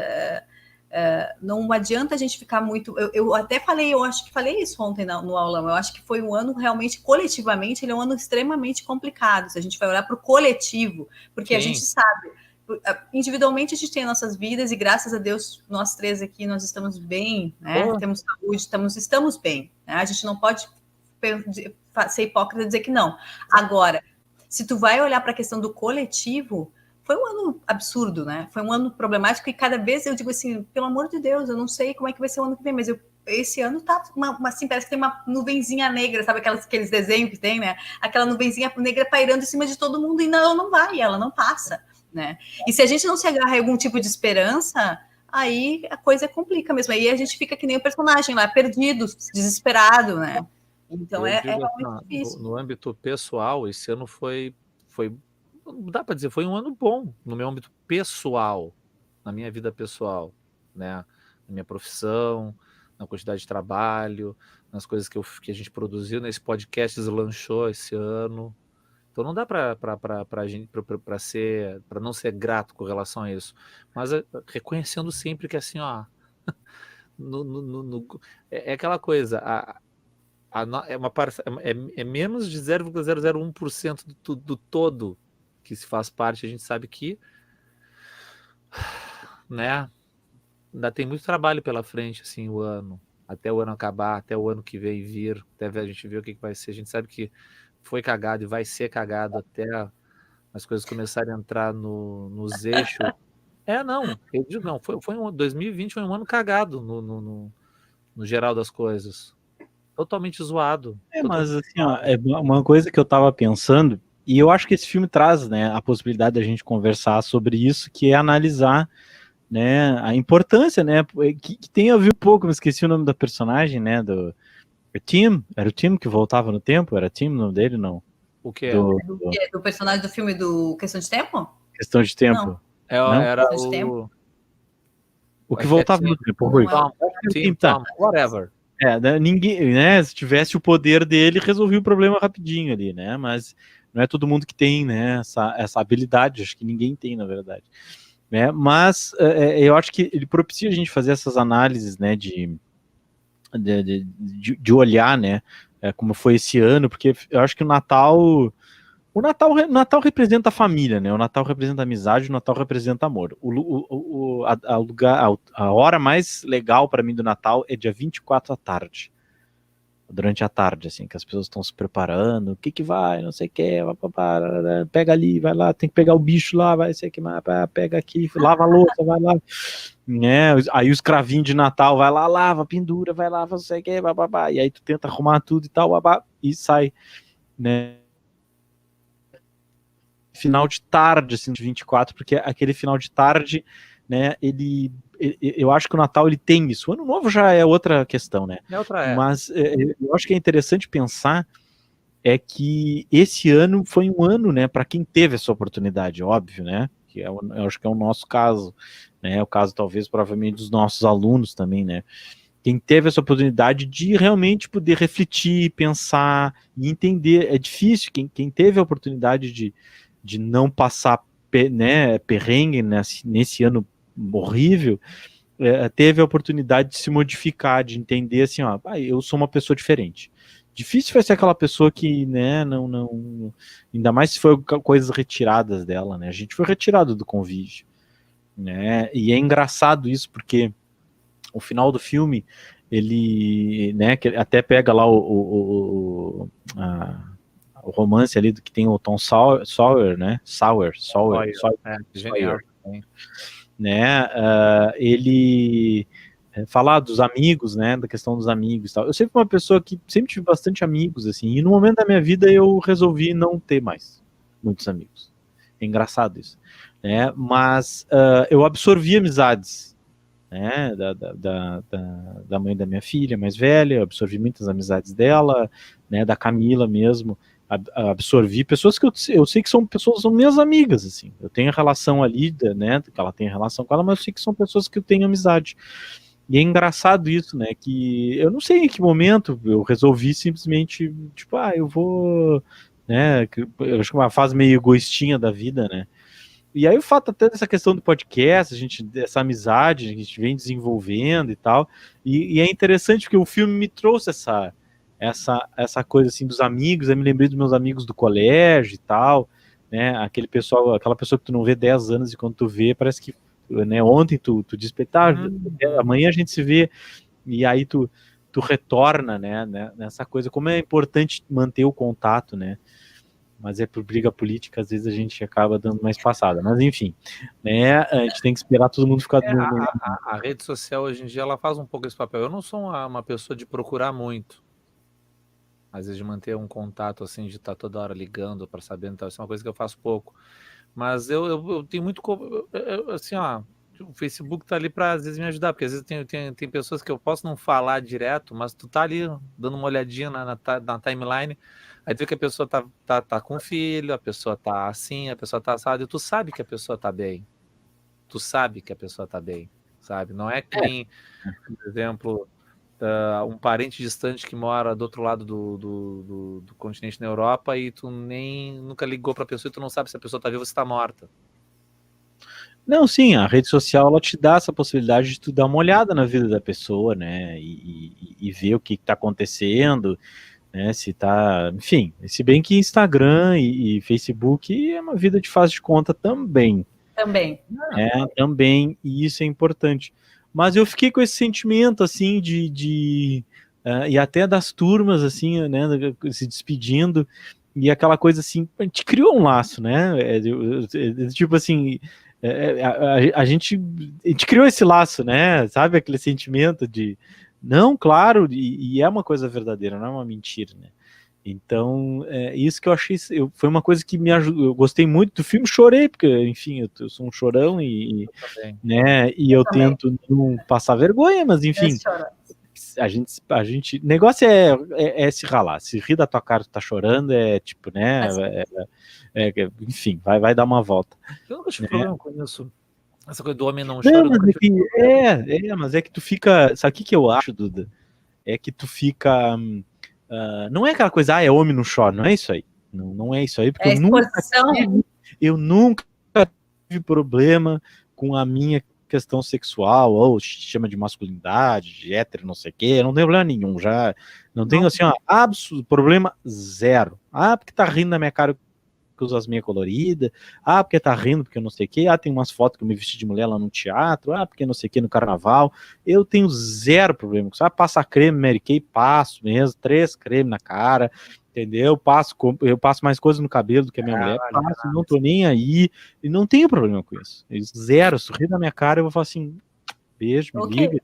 não adianta a gente ficar muito... Eu até falei, eu acho que falei isso ontem no aulão, eu acho que foi um ano realmente, coletivamente, ele é um ano extremamente complicado, se a gente vai olhar para o coletivo, porque Sim. A gente sabe, individualmente a gente tem nossas vidas e graças a Deus, nós três aqui, nós estamos bem, né? Temos saúde, estamos bem, né? A gente não pode ser hipócrita e dizer que não. Agora, se tu vai olhar para a questão do coletivo, foi um ano absurdo, né? Foi um ano problemático e cada vez eu digo assim, pelo amor de Deus, eu não sei como é que vai ser o ano que vem, mas esse ano tá assim, parece que tem uma nuvenzinha negra, sabe aqueles desenhos que tem, né? Aquela nuvenzinha negra pairando em cima de todo mundo e não vai, ela não passa, né? E se a gente não se agarra a algum tipo de esperança, aí a coisa complica mesmo. Aí a gente fica que nem o personagem lá, perdido, desesperado, né? Então realmente difícil. No âmbito pessoal, esse ano foi não dá para dizer, foi um ano bom no meu âmbito pessoal, na minha vida pessoal, né? Na minha profissão, na quantidade de trabalho, nas coisas que a gente produziu, nesse podcast deslanchou esse ano. Então não dá para não ser grato com relação a isso, mas reconhecendo sempre que assim, é aquela coisa, é menos de 0,001% do todo que se faz parte. A gente sabe que, né, ainda tem muito trabalho pela frente, assim, até o ano acabar, até o ano que vem vir, até a gente ver o que vai ser. A gente sabe que foi cagado e vai ser cagado até as coisas começarem a entrar nos eixos. Eu digo, não, foi 2020 foi um ano cagado no geral das coisas. Totalmente zoado. Mas assim, é uma coisa que eu tava pensando, e eu acho que esse filme traz, né, a possibilidade da gente conversar sobre isso, que é analisar, né, a importância, né, que tem a ver um pouco, me esqueci o nome da personagem, né, era o Tim que voltava no tempo? Era Tim o nome dele, não? O que? Do personagem do filme do Questão de Tempo? Questão de Tempo. Não. Era o que voltava no tempo. Tom, whatever. Ninguém, né, se tivesse o poder dele, resolvia o problema rapidinho ali, né, mas não é todo mundo que tem, né, essa habilidade, acho que ninguém tem, na verdade, né, mas eu acho que ele propicia a gente fazer essas análises, né, de de olhar, né, como foi esse ano, porque eu acho que o Natal representa a família, né? O Natal representa a amizade, o Natal representa amor. A hora mais legal para mim do Natal é dia 24 à tarde. Durante a tarde, assim, que as pessoas estão se preparando, o que vai, não sei o que, pega ali, vai lá, tem que pegar o bicho lá, vai sei que pega aqui, lava a louça, vai lá, né? Aí os cravinhos de Natal, vai lá, lava, pendura, vai lá, não sei o que, e aí tu tenta arrumar tudo e tal, e sai, né? Final de tarde, assim, de 24, porque aquele final de tarde, né, eu acho que o Natal ele tem isso. O Ano Novo já é outra questão, né? Mas eu acho que é interessante pensar que esse ano foi um ano, né, para quem teve essa oportunidade, óbvio, né? Que eu acho que é o nosso caso, né? O caso talvez provavelmente dos nossos alunos também, né? Quem teve essa oportunidade de realmente poder refletir, pensar e entender. É difícil, quem teve a oportunidade de não passar, né, perrengue nesse ano horrível, teve a oportunidade de se modificar, de entender assim, ó, eu sou uma pessoa diferente. Difícil vai ser aquela pessoa que, né, não, ainda mais se foi coisas retiradas dela, né, a gente foi retirado do convívio, né, e é engraçado isso, porque o final do filme, ele, né, que até pega lá o romance ali do que tem o Tom Sawyer, né, Sawyer, genial, né, ele falar dos amigos, né, da questão dos amigos e tal. Eu sempre fui uma pessoa que sempre tive bastante amigos, assim, e no momento da minha vida eu resolvi não ter mais muitos amigos. É engraçado isso, né, mas eu absorvi amizades, né, da mãe da minha filha mais velha, eu absorvi muitas amizades dela, né, da Camila mesmo, absorvi pessoas que eu sei que são minhas amigas, assim, eu tenho relação ali, né, que ela tem relação com ela, mas eu sei que são pessoas que eu tenho amizade, e é engraçado isso, né, que eu não sei em que momento eu resolvi simplesmente, tipo, eu vou, né, eu acho que é uma fase meio egoístinha da vida, né, e aí o fato até dessa questão do podcast, essa amizade, a gente vem desenvolvendo e tal, e é interessante porque o filme me trouxe essa coisa assim dos amigos, eu me lembrei dos meus amigos do colégio e tal, né, aquela pessoa que tu não vê 10 anos e quando tu vê, parece que, né, ontem tu despertar, amanhã a gente se vê, e aí tu retorna, né, nessa coisa, como é importante manter o contato, né, mas por briga política, às vezes a gente acaba dando mais passada, mas enfim, né, a gente tem que esperar todo mundo ficar... A rede social hoje em dia, ela faz um pouco esse papel, eu não sou uma pessoa de procurar muito, às vezes de manter um contato, assim, de estar toda hora ligando para saber, então isso é uma coisa que eu faço pouco, mas eu tenho muito, assim, ó, o Facebook tá ali para às vezes me ajudar, porque às vezes tem pessoas que eu posso não falar direto, mas tu tá ali dando uma olhadinha na timeline, aí tu vê que a pessoa tá com filho, a pessoa tá assim, a pessoa tá assada, e tu sabe que a pessoa tá bem, sabe? Não é que nem, por exemplo, um parente distante que mora do outro lado do continente na Europa e tu nunca ligou pra pessoa e tu não sabe se a pessoa tá viva ou se tá morta. Não, sim, a rede social ela te dá essa possibilidade de tu dar uma olhada na vida da pessoa, né, e ver o que tá acontecendo, né, se tá, enfim, se bem que Instagram e Facebook é uma vida de faz de conta também. Também, e isso é importante. Mas eu fiquei com esse sentimento, assim, e até das turmas, assim, né, se despedindo, e aquela coisa assim, a gente criou um laço, né, tipo assim, a gente criou esse laço, né, sabe, aquele sentimento de, não, claro, e é uma coisa verdadeira, não é uma mentira, né. Então, isso que eu achei, foi uma coisa que me ajudou, eu gostei muito do filme, chorei, porque, enfim, eu sou um chorão né, e eu tento não passar vergonha, mas enfim, a gente, negócio é se ralar, se rir da tua cara, tu tá chorando, tipo, né, enfim, vai dar uma volta. Eu nunca tive problema com isso, essa coisa do homem não chora. Mas é que tu fica, sabe o que eu acho, Duda? É que tu fica... não é aquela coisa, é homem não chora, não é isso aí. Não é isso aí, porque eu nunca tive problema com a minha questão sexual, ou chama de masculinidade, de hétero, não sei o quê, não tem problema nenhum, já não tenho assim, ó, absoluto problema zero. Porque tá rindo na minha cara que usa as minhas coloridas, porque tá rindo porque eu não sei o quê, tem umas fotos que eu me vesti de mulher lá no teatro, porque não sei o quê, no carnaval, eu tenho zero problema com isso. Passar creme, Mary Kay, passo mesmo, 3 cremes na cara, entendeu? Eu passo mais coisas no cabelo do que a minha mulher, não tô nem aí, e não tenho problema com isso. Zero, sorri na minha cara, eu vou falar assim, beijo, me liga,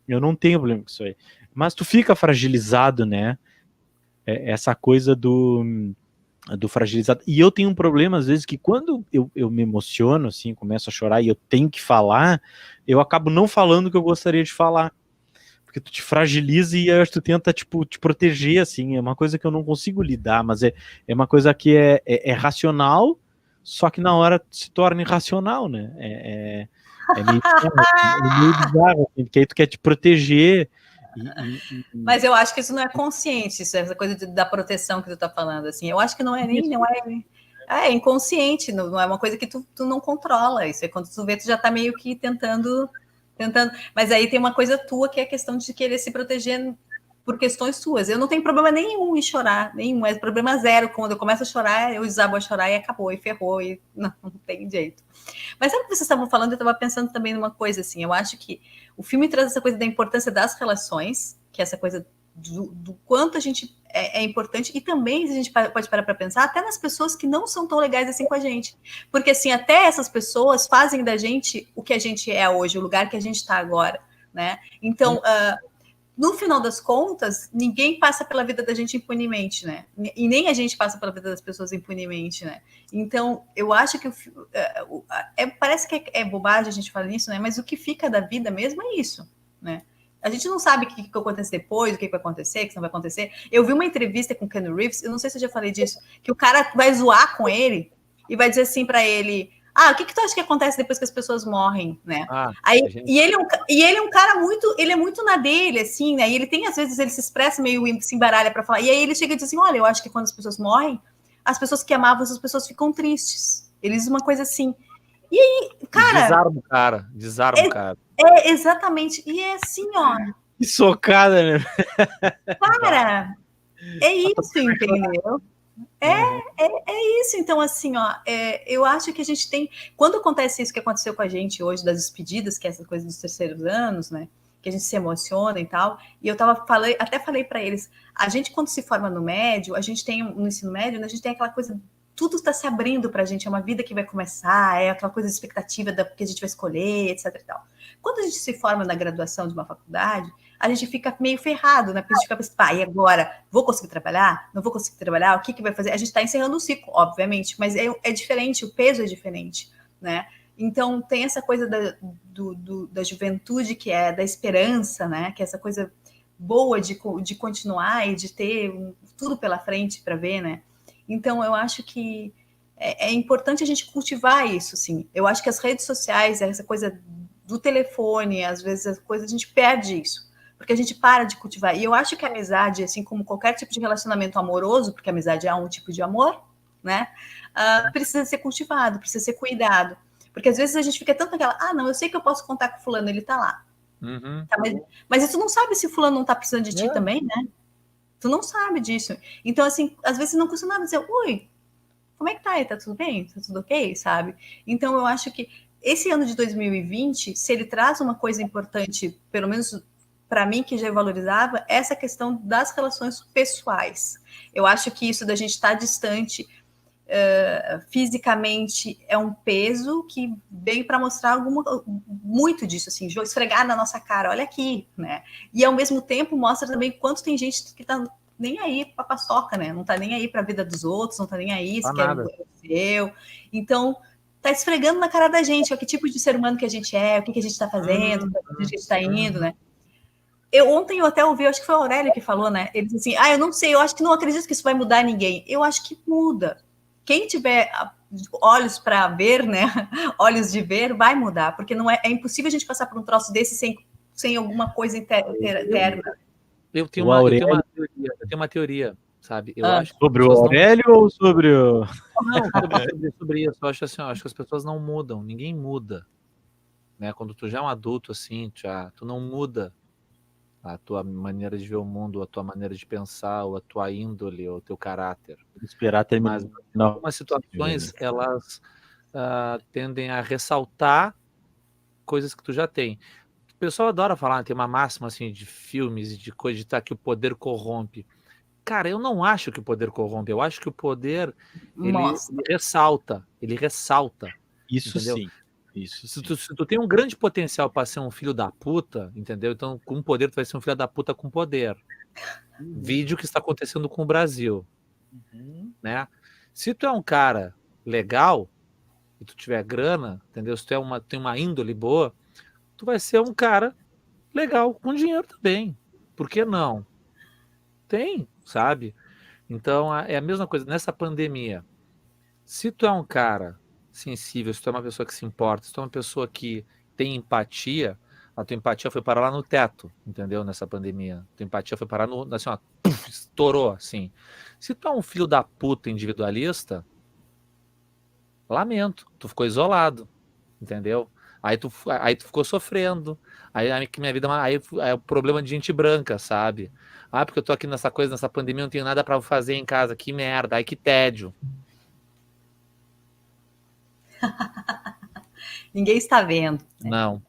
eu não tenho problema com isso aí. Mas tu fica fragilizado, né? Essa coisa do fragilizado. E eu tenho um problema, às vezes, que quando eu me emociono, assim, começo a chorar e eu tenho que falar, eu acabo não falando o que eu gostaria de falar. Porque tu te fragiliza e tu tenta, tipo, te proteger, assim. É uma coisa que eu não consigo lidar, mas é uma coisa que é racional, só que na hora se torna irracional, né? É meio bizarro, assim, porque aí tu quer te proteger. Mas eu acho que isso não é consciente, essa coisa da proteção que tu tá falando, assim. Eu acho que não é inconsciente, não é uma coisa que tu não controla. Isso é quando tu vê, tu já tá meio que tentando. Mas aí tem uma coisa tua que é a questão de querer se proteger por questões suas. Eu não tenho problema nenhum em chorar, nenhum, é problema zero. Quando eu começo a chorar, eu desabo a chorar e acabou, e ferrou, e não tem jeito. Mas sabe o que vocês estavam falando? Eu estava pensando também numa coisa assim, eu acho que o filme traz essa coisa da importância das relações, que é essa coisa do quanto a gente é importante, e também a gente pode parar para pensar até nas pessoas que não são tão legais assim com a gente, porque assim, até essas pessoas fazem da gente o que a gente é hoje, o lugar que a gente está agora, né? Então, no final das contas, ninguém passa pela vida da gente impunemente, né? E nem a gente passa pela vida das pessoas impunemente, né? Então, eu acho que parece que é bobagem a gente falar nisso, né? Mas o que fica da vida mesmo é isso, né? A gente não sabe o que vai acontecer depois, o que vai acontecer, o que não vai acontecer. Eu vi uma entrevista com o Keanu Reeves, eu não sei se eu já falei disso, que o cara vai zoar com ele e vai dizer assim para ele: o que tu acha que acontece depois que as pessoas morrem, né? E ele é um cara ele é muito na dele, assim, né? E ele tem, às vezes, ele se expressa meio, se embaralha para falar. E aí ele chega e diz assim: olha, eu acho que quando as pessoas morrem, as pessoas que amavam essas pessoas ficam tristes. Ele diz uma coisa assim. E aí, cara... Desarma o cara. Exatamente. E é assim, ó. Que socada, né? Cara, é isso, entendeu? É isso, então assim, ó, eu acho que a gente tem, quando acontece isso que aconteceu com a gente hoje, das despedidas, que é essa coisa dos terceiros anos, né, que a gente se emociona e tal, e eu até falei para eles, a gente quando se forma no médio, a gente tem, no ensino médio, a gente tem aquela coisa, tudo está se abrindo pra gente, é uma vida que vai começar, é aquela coisa de expectativa que a gente vai escolher, etc e tal. Quando a gente se forma na graduação de uma faculdade, a gente fica meio ferrado, né? Porque a gente fica pensando, e agora? Vou conseguir trabalhar? Não vou conseguir trabalhar? O que vai fazer? A gente está encerrando um ciclo, obviamente, mas é diferente, o peso é diferente, né? Então, tem essa coisa da juventude, que é da esperança, né? Que é essa coisa boa de continuar e de ter tudo pela frente para ver, né? Então, eu acho que é importante a gente cultivar isso, sim. Eu acho que as redes sociais, essa coisa do telefone, às vezes a gente perde isso, porque a gente para de cultivar. E eu acho que a amizade, assim como qualquer tipo de relacionamento amoroso, porque a amizade é um tipo de amor, né? Precisa ser cultivado, precisa ser cuidado. Porque às vezes a gente fica tanto naquela, não, eu sei que eu posso contar com fulano, ele tá lá. Tá, mas tu não sabe se fulano não tá precisando de ti também, né? Tu não sabe disso. Então, assim, às vezes não custa nada dizer, oi, como é que tá aí? Tá tudo bem? Tá tudo ok? Sabe? Então, eu acho que esse ano de 2020, se ele traz uma coisa importante, pelo menos para mim, que já valorizava, essa questão das relações pessoais. Eu acho que isso da gente estar distante fisicamente é um peso que veio para mostrar muito disso, assim, esfregar na nossa cara, olha aqui, né? E ao mesmo tempo mostra também quanto tem gente que tá nem aí pra paçoca, né? Não tá nem aí pra vida dos outros, não tá nem aí se quer o seu. Então, tá esfregando na cara da gente, ó, que tipo de ser humano que a gente é, o que a gente tá fazendo, pra onde a gente tá indo, né? Ontem eu até ouvi, acho que foi o Aurélio que falou, né? Ele disse assim, eu não sei, eu acho que não acredito que isso vai mudar ninguém. Eu acho que muda. Quem tiver olhos para ver, né? Olhos de ver, vai mudar, porque não é impossível a gente passar por um troço desse sem alguma coisa interna. Eu tenho uma teoria, sabe? Eu acho sobre o Aurélio ou sobre o... Não, sobre isso. Eu acho assim, acho que as pessoas não mudam, ninguém muda. né? Quando tu já é um adulto, assim, tu não muda a tua maneira de ver o mundo, a tua maneira de pensar, ou a tua índole, ou o teu caráter. Esperar terminar. Mas algumas situações, elas tendem a ressaltar coisas que tu já tem. O pessoal adora falar, tem uma máxima assim de filmes e de coisa de que o poder corrompe. Cara, eu não acho que o poder corrompe, eu acho que o poder ele ressalta. Isso entendeu? sim. Isso se tu tem um grande potencial para ser um filho da puta, entendeu? Então, com poder, tu vai ser um filho da puta com poder. Vídeo que está acontecendo com o Brasil. Né? Se tu é um cara legal e tu tiver grana, entendeu? Se tu tem uma índole boa, tu vai ser um cara legal, com dinheiro também. Por que não? Tem, sabe? Então, é a mesma coisa. Nessa pandemia, se tu é um cara sensível, se tu é uma pessoa que se importa, se tu é uma pessoa que tem empatia, a tua empatia foi parar lá no teto, entendeu? Nessa pandemia. A tua empatia foi parar no, assim, ó, puf, estourou, assim. Se tu é um filho da puta individualista, lamento, tu ficou isolado, entendeu? Aí tu ficou sofrendo. Aí que minha vida aí é o problema de gente branca, sabe? Porque eu tô aqui nessa pandemia, não tenho nada para fazer em casa, que merda, aí que tédio. Ninguém está vendo. Né? Não.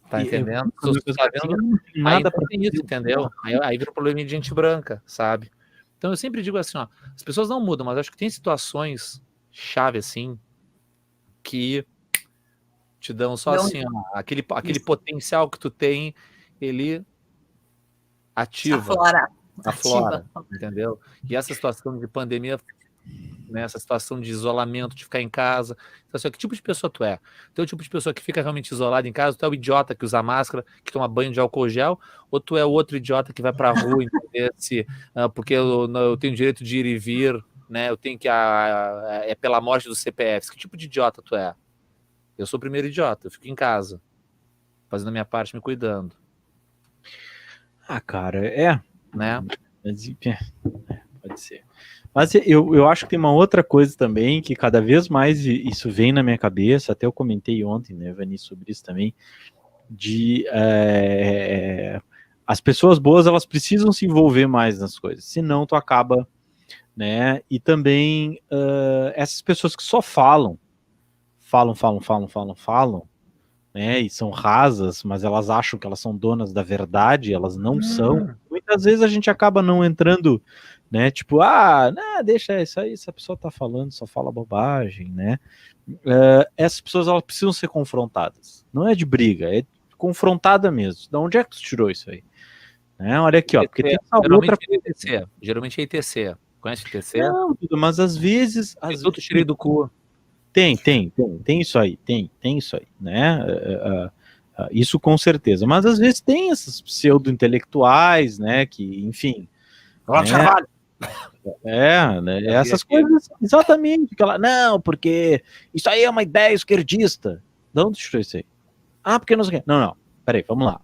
Tá entendendo? Tu tá vendo nada para isso, entendeu? Aí vira um problema de gente branca, sabe? Então eu sempre digo assim, ó, as pessoas não mudam, mas acho que tem situações chave assim que te dão só assim, ó, aquele potencial que tu tem, ele ativa, aflora, entendeu? E essa situação de pandemia, né, essa situação de isolamento, de ficar em casa, então, assim, que tipo de pessoa tu é? Tu é o tipo de pessoa que fica realmente isolada em casa? Tu é o idiota que usa máscara, que toma banho de álcool gel, ou tu é o outro idiota que vai pra rua, porque eu tenho direito de ir e vir, né? Eu tenho que é pela morte dos CPFs. Que tipo de idiota tu é? Eu sou o primeiro idiota, eu fico em casa, fazendo a minha parte, me cuidando. Cara, né? Pode ser. Mas eu acho que tem uma outra coisa também, que cada vez mais isso vem na minha cabeça, até eu comentei ontem, né, Vani, sobre isso também, as pessoas boas, elas precisam se envolver mais nas coisas, senão tu acaba, né, e também essas pessoas que só falam, né, e são rasas, mas elas acham que elas são donas da verdade, elas não são. Muitas vezes a gente acaba não entrando, né, tipo, não, deixa isso aí, essa pessoa tá falando, só fala bobagem, né. Essas pessoas, elas precisam ser confrontadas, não é de briga, é confrontada mesmo. De onde é que tu tirou isso aí? Né? Olha aqui, ó, porque tem essa outra... Geralmente é ITC. Conhece o ITC? Não, mas às vezes... Tudo tirei do cu. Tem isso aí, tem isso aí, né? Isso com certeza. Mas às vezes tem esses pseudo-intelectuais, né? Que, enfim. Né, essas coisas, exatamente. Não, porque isso aí é uma ideia esquerdista. De onde tirou isso aí? Porque não sei o quê. Não, peraí, vamos lá.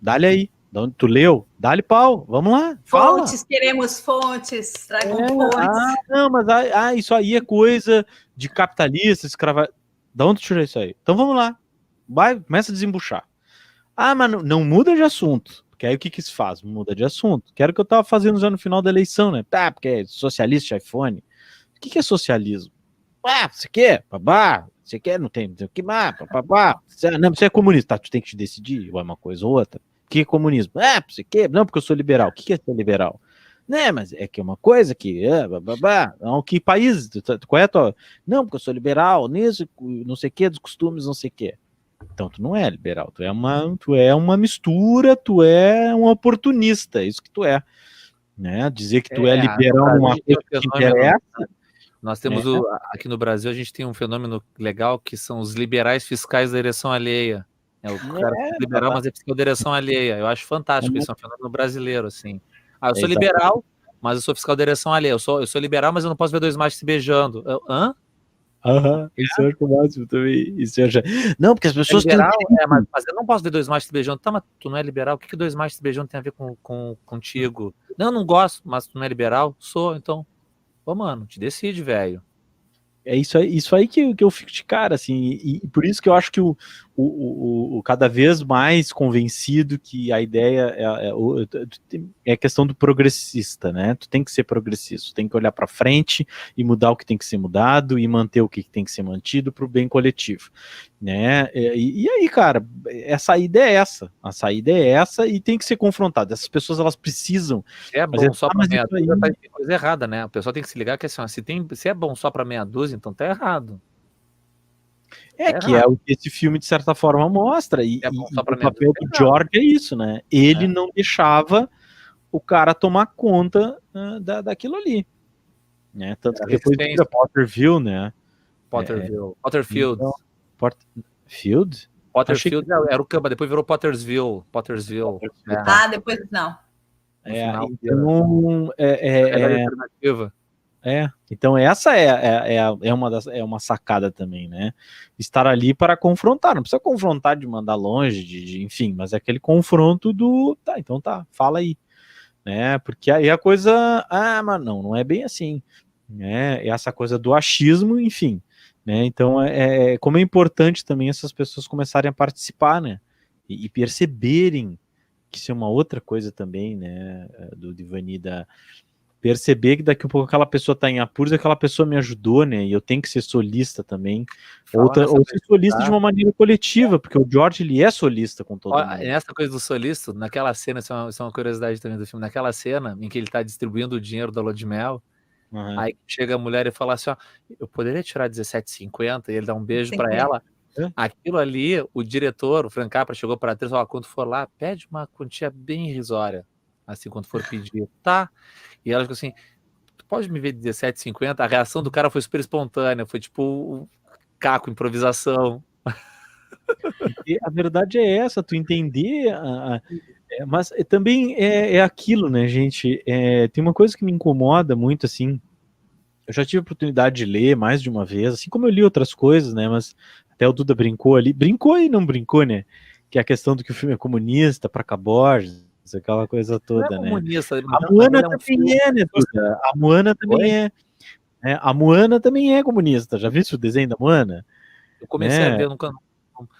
Dá-lhe aí. De onde tu leu? Dá-lhe pau, vamos lá. Fontes, queremos fontes, tragam fontes. Não, mas isso aí é coisa de capitalista, escrava. De onde tirou isso aí? Então vamos lá. Vai, começa a desembuchar. Mas não muda de assunto. Porque aí o que se faz? Muda de assunto. Que era o que eu tava fazendo já no final da eleição, né? Porque é socialista, iPhone. O que é socialismo? Você quer? Babá. Você quer? Não tem. O que mais? Babá. Você é comunista. Tu tem que te decidir. Ou é uma coisa ou outra. O que é comunismo? Você quer? Não, porque eu sou liberal. O que é ser liberal? Né, mas é que é uma coisa que... Não, que país? Qual é a tua... Não, porque eu sou liberal, nisso, não sei o que, dos costumes, não sei o que. Então, tu não é liberal. Tu é uma mistura, tu é um oportunista. É isso que tu é. Né? Dizer que tu é liberal numa coisa que te interessa... Nós temos aqui no Brasil, a gente tem um fenômeno legal que são os liberais fiscais da ereção alheia. O cara é liberal, mas é fiscal da direção alheia. Eu acho fantástico isso, é um fenômeno brasileiro, assim. Eu sou liberal, mas eu sou fiscal da direção alheia. Eu sou liberal, mas eu não posso ver dois machos se beijando. Hã? Isso eu acho o máximo também. Isso eu já... Não, porque as pessoas liberal, mas eu não posso ver dois machos se beijando. Tá, mas tu não é liberal? O que dois machos se beijando tem a ver contigo? Não gosto, mas tu não é liberal? Sou, então. Mano, te decide, velho. É isso aí que eu fico de cara, assim, e por isso que eu acho que o cada vez mais convencido que a ideia é a questão do progressista, né? Tu tem que ser progressista, tu tem que olhar para frente e mudar o que tem que ser mudado e manter o que tem que ser mantido para o bem coletivo, né? E aí, cara, a saída é essa e tem que ser confrontada. Essas pessoas, elas precisam. É bom só para meia dúzia, tá coisa errada, né? O pessoal tem que se ligar que assim, se é bom só para meia dúzia, então tá errado. É o que esse filme, de certa forma, mostra. E o papel do George é isso, né? Ele não deixava o cara tomar conta daquilo ali. Né? Tanto que depois vira Potterville, né? Potterfield. Então, Field? Potterfield era o campo, depois virou Pottersville. Depois não. Alternativa. Então essa é uma sacada também, né? Estar ali para confrontar, não precisa confrontar de mandar longe, enfim, mas é aquele confronto então fala aí, né? Porque aí a coisa, mas não é bem assim, né? Essa coisa do achismo, enfim, né? Então como é importante também essas pessoas começarem a participar, né? E perceberem que isso é uma outra coisa também, né? Do Divani, perceber que daqui a pouco aquela pessoa está em apuros, aquela pessoa me ajudou, né? E eu tenho que ser solista também. Ou ser solista de uma maneira coletiva, porque o George, ele é solista com todo mundo. Nessa coisa do solista, naquela cena, isso é uma curiosidade também do filme, naquela cena em que ele está distribuindo o dinheiro da lua de mel, aí chega a mulher e fala assim, eu poderia tirar 17,50, e ele dá um beijo para ela. Aquilo ali, o diretor, o Frank Capra, chegou para a atriz e falou, quando for lá, pede uma quantia bem irrisória, assim, quando for pedir, tá? E ela ficou assim, tu pode me ver 17,50? A reação do cara foi super espontânea, foi tipo caco, improvisação. E a verdade é essa, tu entender, mas também é aquilo, né, gente? Tem uma coisa que me incomoda muito, assim, eu já tive a oportunidade de ler mais de uma vez, assim como eu li outras coisas, né, mas até o Duda brincou e não brincou, né, que é a questão do que o filme é comunista, pra Borges, aquela coisa toda, né? A Moana também é, né, Duda? A Moana também é. A Moana também é comunista. Já viu o desenho da Moana? Eu comecei a ver, eu nunca.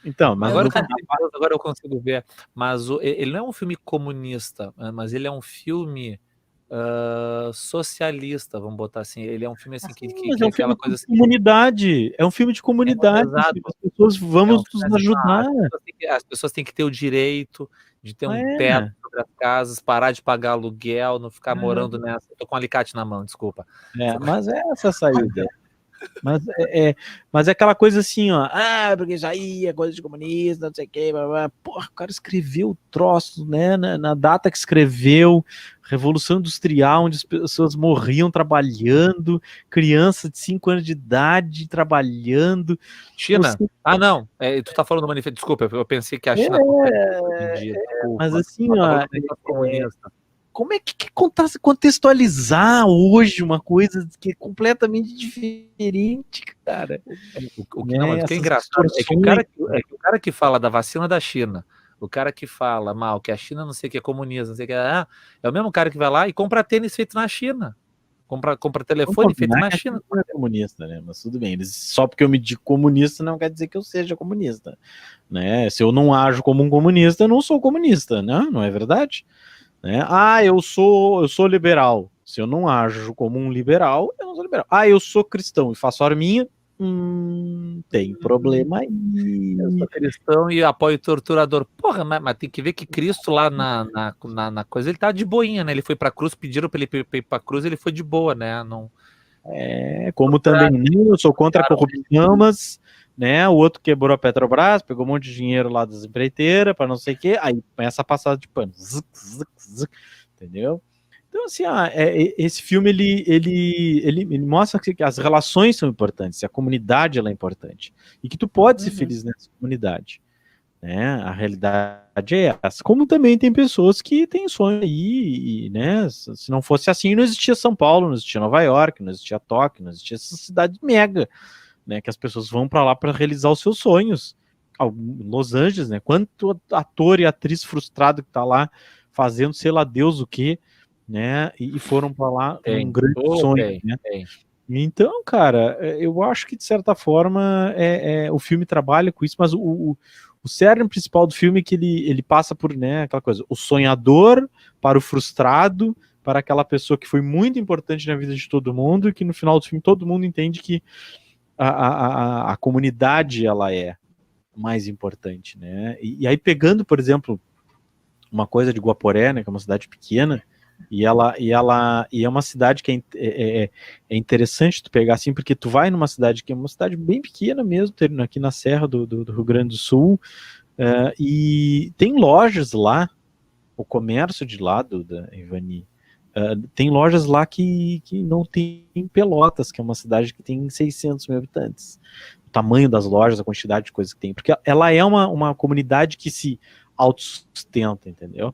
Então, mas agora eu consigo ver. Mas ele não é um filme comunista, mas ele é um filme socialista, vamos botar assim. Ele é um filme assim que é aquela coisa assim. Comunidade. É um filme de comunidade. As pessoas vamos nos ajudar. As pessoas têm que ter o direito de ter um teto sobre as casas, parar de pagar aluguel, não ficar morando nessa. Tô com um alicate na mão, desculpa. Mas é essa saída. Mas é aquela coisa assim, porque isso aí é coisa de comunista, não sei o que, porra, o cara escreveu o troço, né, na data que escreveu, Revolução Industrial, onde as pessoas morriam trabalhando, criança de 5 anos de idade trabalhando. China? Não, tu tá falando do manifesto, desculpa, eu pensei que a China... mas assim, como é que contextualizar hoje uma coisa que é completamente diferente, cara? O que é engraçado é que o cara que fala da vacina da China, o cara que fala mal que a China não sei o que é comunista, não sei o que é o mesmo cara que vai lá e compra tênis feito na China. Compra telefone feito na China. Não é comunista, né? Mas tudo bem. Só porque eu me digo comunista não quer dizer que eu seja comunista, né? Se eu não ajo como um comunista, eu não sou comunista, né? Não é verdade? Né? Eu sou liberal. Se eu não ajo como um liberal, eu não sou liberal. Eu sou cristão e faço arminha, tem problema aí. Eu sou cristão e apoio torturador. Porra, mas tem que ver que Cristo lá na coisa, ele tá de boinha, né? Ele foi pra cruz, pediram pra ele ir pra cruz, ele foi de boa, né? Não... como também eu sou contra a corrupção, mas... Né, o outro quebrou a Petrobras, pegou um monte de dinheiro lá das empreiteiras, para não sei o que, aí começa a passada de pano, entendeu? Então, assim, esse filme, ele mostra que as relações são importantes, a comunidade ela é importante, e que tu pode ser feliz nessa comunidade, né, a realidade é essa, como também tem pessoas que têm sonho aí, e, né, se não fosse assim, não existia São Paulo, não existia Nova York, não existia Tóquio, não existia essa cidade mega, né, que as pessoas vão para lá para realizar os seus sonhos. Los Angeles, né? Quanto ator e atriz frustrado que tá lá fazendo sei lá Deus o que, né? E foram para lá um grande sonho, né? Então, cara, eu acho que de certa forma o filme trabalha com isso, mas o cerne principal do filme é que ele passa por, né, aquela coisa, o sonhador para o frustrado, para aquela pessoa que foi muito importante na vida de todo mundo e que no final do filme todo mundo entende que a comunidade ela é mais importante, né? E aí pegando, por exemplo, uma coisa de Guaporé, né, que é uma cidade pequena, e é uma cidade que é interessante tu pegar assim, porque tu vai numa cidade que é uma cidade bem pequena mesmo, aqui na Serra do Rio Grande do Sul, e tem lojas lá, o comércio de lá da Ivani, tem lojas lá que não tem em Pelotas, que é uma cidade que tem 600 mil habitantes. O tamanho das lojas, a quantidade de coisas que tem, porque ela é uma comunidade que se autossustenta, entendeu?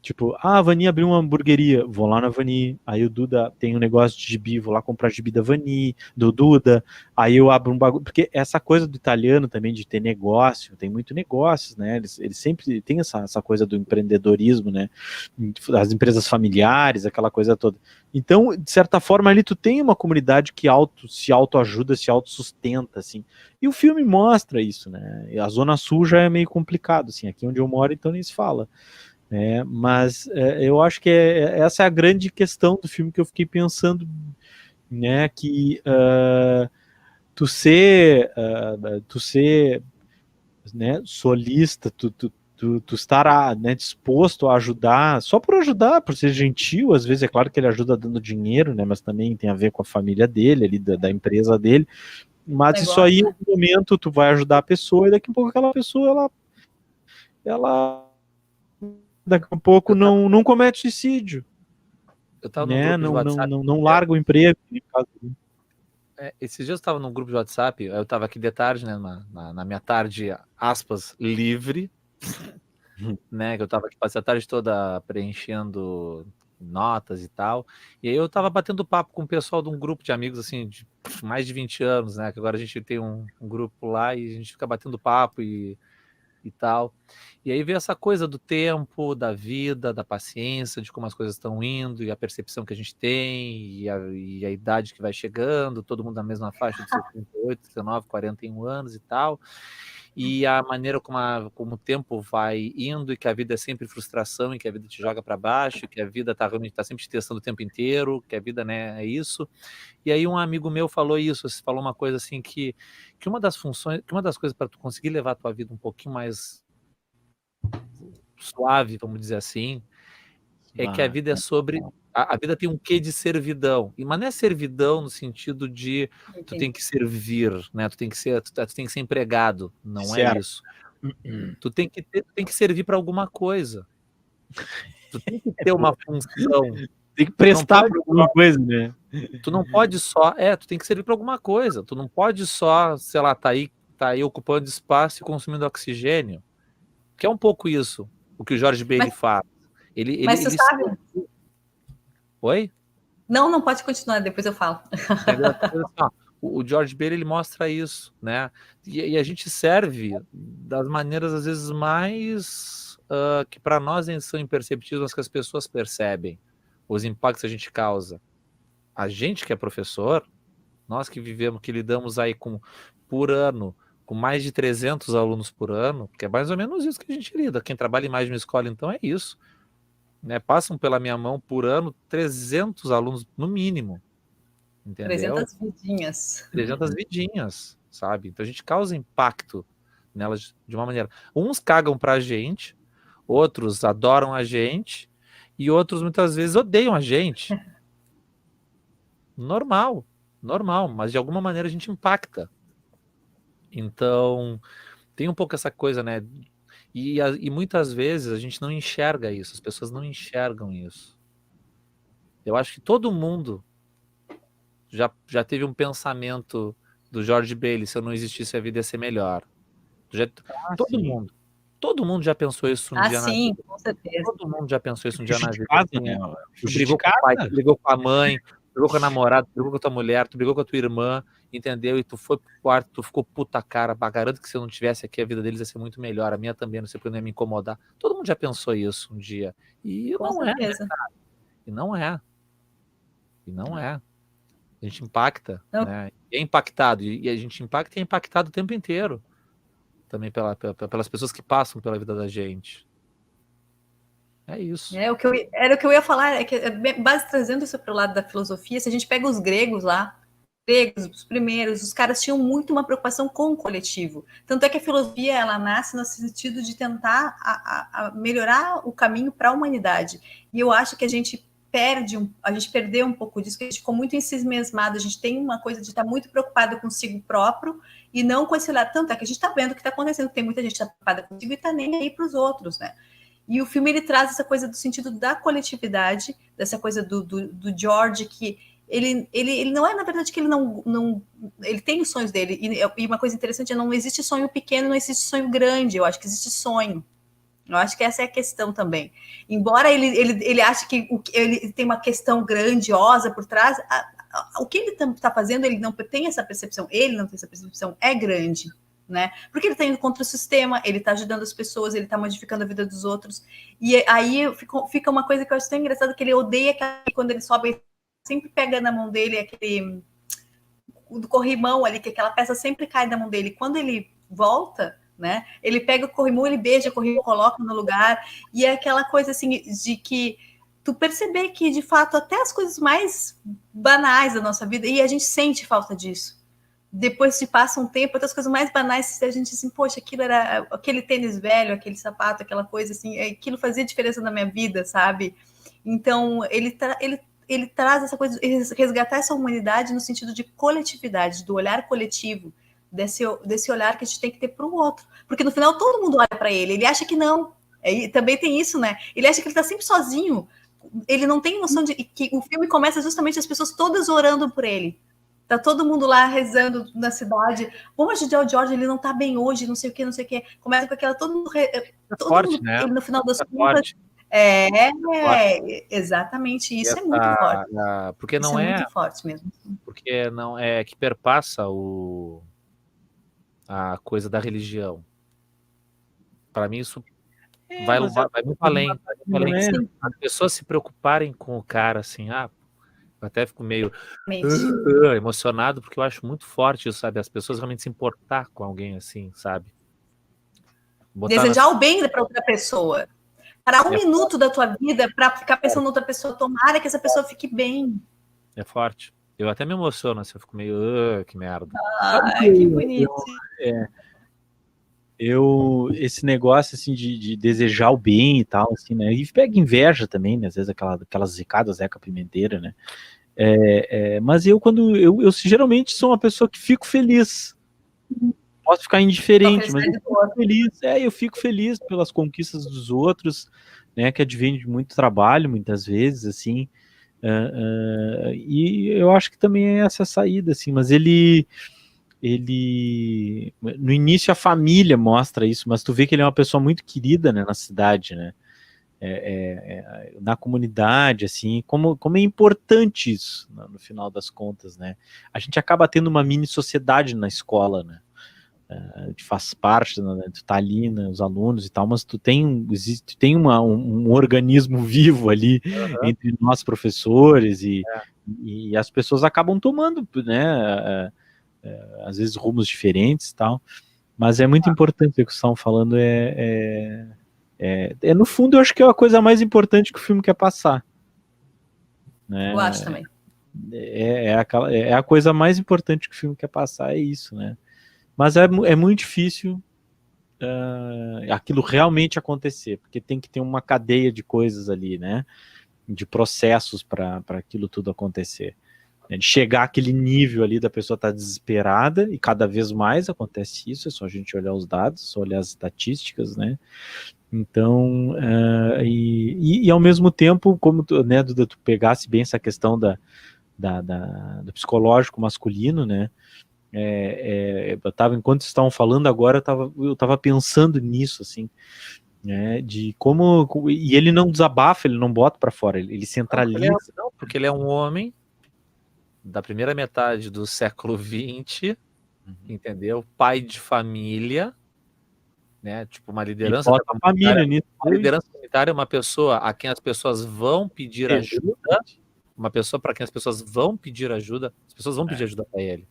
Tipo, a Vani abriu uma hamburgueria, vou lá na Vani. Aí o Duda tem um negócio de gibi, vou lá comprar gibi da Vani, do Duda. Aí eu abro um bagulho. Porque essa coisa do italiano também de ter negócio, tem muito negócios, né? Eles sempre têm essa coisa do empreendedorismo, né? As empresas familiares, aquela coisa toda. Então, de certa forma, ali tu tem uma comunidade que se autoajuda, se autossustenta, assim. E o filme mostra isso, né? A Zona Sul já é meio complicado, assim. Aqui onde eu moro, então nem se fala. Mas eu acho que essa é a grande questão do filme que eu fiquei pensando, né, que tu ser, né, solista, tu estar né, disposto a ajudar, só por ajudar, por ser gentil, às vezes é claro que ele ajuda dando dinheiro, né, mas também tem a ver com a família dele, ali, da empresa dele, mas isso aí, em algum momento, tu vai ajudar a pessoa e daqui a pouco aquela pessoa, ela daqui a pouco não comete suicídio. Eu tava num né? grupo de WhatsApp. Não larga o emprego. Esses dias eu estava num grupo de WhatsApp, eu estava aqui de tarde, né, na minha tarde, aspas, livre, né, que eu estava aqui, passei a tarde toda preenchendo notas e tal, e aí eu estava batendo papo com o pessoal de um grupo de amigos, assim, de mais de 20 anos, né, que agora a gente tem um grupo lá e a gente fica batendo papo e tal. E aí veio essa coisa do tempo, da vida, da paciência, de como as coisas estão indo, e a percepção que a gente tem, e a idade que vai chegando, todo mundo na mesma faixa de 38, 19, 41 anos e tal. E a maneira como o tempo vai indo, e que a vida é sempre frustração, e que a vida te joga para baixo, que a vida está sempre te testando o tempo inteiro, que a vida, né, é isso. E aí um amigo meu falou isso, falou uma coisa assim que uma das funções, que uma das coisas para tu conseguir levar a tua vida um pouquinho mais suave, vamos dizer assim, é que a vida é sobre a vida tem um quê de servidão. Mas não é servidão no sentido de tu tem que servir, né? Tu tem que ser empregado, não certo. é isso. Tu tem que servir para alguma coisa. Tu tem que ter uma função. Tem que prestar para alguma coisa, né? Tu não pode só, tu tem que servir para alguma coisa. Tu não pode só, sei lá, tá aí ocupando espaço e consumindo oxigênio. Que é um pouco isso, o que o George Bailey faz. Mas você sabe? Oi? Não pode continuar, depois eu falo. O George Bailey, ele mostra isso, né? E a gente serve das maneiras, às vezes, mais que para nós são imperceptíveis, mas que as pessoas percebem os impactos que a gente causa. A gente que é professor, nós que vivemos, que lidamos aí por ano, com mais de 300 alunos por ano, que é mais ou menos isso que a gente lida. Quem trabalha em mais de uma escola, então, é isso. Né? Passam pela minha mão por ano 300 alunos, no mínimo. Entendeu? 300 vidinhas. 300 vidinhas, sabe? Então a gente causa impacto nelas de uma maneira. Uns cagam pra gente, outros adoram a gente, e outros muitas vezes odeiam a gente. Normal, mas de alguma maneira a gente impacta. Então, tem um pouco essa coisa, né? E muitas vezes a gente não enxerga isso, as pessoas não enxergam isso. Eu acho que todo mundo já teve um pensamento do George Bailey: se eu não existisse, a vida ia ser melhor. Todo mundo já pensou isso um dia na vida. Com certeza. Todo mundo já pensou isso um dia na vida. Né? Tu brigou com o pai, tu brigou com a mãe, brigou com a namorada, tu brigou com a tua mulher, tu brigou com a tua irmã, entendeu? E tu foi pro quarto, tu ficou puta cara, garanto que se eu não tivesse aqui, a vida deles ia ser muito melhor, a minha também, não sei porque não ia me incomodar. Todo mundo já pensou isso um dia. E Com não certeza. é, né, cara? E não é. A gente impacta, Não. né? E é impactado, e a gente impacta e é impactado o tempo inteiro. Também pelas pessoas que passam pela vida da gente. É isso. Era o que eu ia falar, é que base trazendo isso para o lado da filosofia, se a gente pega os gregos lá, os primeiros, os caras tinham muito uma preocupação com o coletivo. Tanto é que a filosofia ela nasce no sentido de tentar a melhorar o caminho para a humanidade. E eu acho que a gente perdeu um pouco disso, que a gente ficou muito em si mesmado, a gente tem uma coisa de estar muito preocupado consigo próprio e não com esse lado. Tanto é que a gente está vendo o que está acontecendo, tem muita gente que está preocupada consigo e está nem aí para os outros, né? E o filme ele traz essa coisa do sentido da coletividade, dessa coisa do George, que ele não é, na verdade, que ele não ele tem os sonhos dele, e uma coisa interessante é não existe sonho pequeno, não existe sonho grande, eu acho que existe sonho. Eu acho que essa é a questão também. Embora ele ache que ele tem uma questão grandiosa por trás, o que ele está fazendo, ele não tem essa percepção, é grande. Né? Porque ele está indo contra o sistema, ele está ajudando as pessoas, ele está modificando a vida dos outros. E aí fica uma coisa que eu acho tão engraçada, que ele odeia quando ele sobe, ele sempre pega na mão dele aquele do corrimão ali, que aquela peça sempre cai na mão dele. Quando ele volta, né? Ele pega o corrimão, ele beija o corrimão, coloca no lugar, e é aquela coisa assim de que tu perceber que, de fato, até as coisas mais banais da nossa vida, e a gente sente falta disso. Depois se passa um tempo, outras coisas mais banais, a gente assim, poxa, aquilo era aquele tênis velho, aquele sapato, aquela coisa assim, aquilo fazia diferença na minha vida, sabe? Então, ele traz essa coisa, resgatar essa humanidade no sentido de coletividade, do olhar coletivo, desse olhar que a gente tem que ter para o outro. Porque no final todo mundo olha para ele acha que não. Também tem isso, né? Ele acha que ele está sempre sozinho. Ele não tem noção de que o filme começa justamente as pessoas todas orando por ele. Tá todo mundo lá rezando na cidade. Vamos ajudar o George, ele não tá bem hoje, não sei o que, não sei o que. Começa com aquela, todo mundo, Né? Ele, no final das contas. Forte. Exatamente, isso é muito forte. Porque não é muito forte mesmo. Porque não é que perpassa a coisa da religião. Para mim, isso vai muito além. As pessoas se preocuparem com o cara assim, eu até fico meio emocionado, porque eu acho muito forte isso, sabe? As pessoas realmente se importar com alguém assim, sabe? Desejar o bem para outra pessoa. Parar minuto da tua vida para ficar pensando em outra pessoa. Tomara que essa pessoa fique bem. É forte. Eu até me emociono, assim, eu fico meio, que merda. Ai, que bonito. Esse negócio, assim, de desejar o bem e tal, assim, né? E pega inveja também, né? Às vezes aquelas zicadas Zeca Pimenteira, né? Mas eu geralmente sou uma pessoa que fico feliz. Posso ficar indiferente, mas eu fico feliz. Eu fico feliz pelas conquistas dos outros, né? Que advém de muito trabalho, muitas vezes, assim. E eu acho que também é essa saída, assim. Mas ele no início a família mostra isso, mas tu vê que ele é uma pessoa muito querida, né, na cidade, né? Na comunidade, assim, como é importante isso, no final das contas, né? A gente acaba tendo uma mini sociedade na escola, né? Faz parte, né? Tu tá ali, né, os alunos e tal, mas tu tem um organismo vivo ali entre nós professores e as pessoas acabam tomando, né? Às vezes rumos diferentes e tal, mas é muito importante o que vocês estão falando, no fundo eu acho que é a coisa mais importante que o filme quer passar, né? Eu acho também. É a coisa mais importante que o filme quer passar, é isso, né? Mas é muito difícil aquilo realmente acontecer, porque tem que ter uma cadeia de coisas ali, né? De processos para aquilo tudo acontecer. De chegar àquele nível ali da pessoa estar desesperada, e cada vez mais acontece isso, é só a gente olhar os dados, só olhar as estatísticas, né? Então, e ao mesmo tempo, como tu, né, Duda, tu pegasse bem essa questão do psicológico masculino, né? Enquanto vocês estavam falando agora, eu tava pensando nisso, assim, né, de como, e ele não desabafa, ele não bota para fora, ele centraliza. Não, porque ele é um homem da primeira metade do século XX, entendeu? Pai de família, né? Tipo, uma liderança da família nisso. Uma liderança comunitária é uma pessoa a quem as pessoas vão pedir ajuda, uma pessoa para quem as pessoas vão pedir ajuda, as pessoas vão pedir ajuda para ele.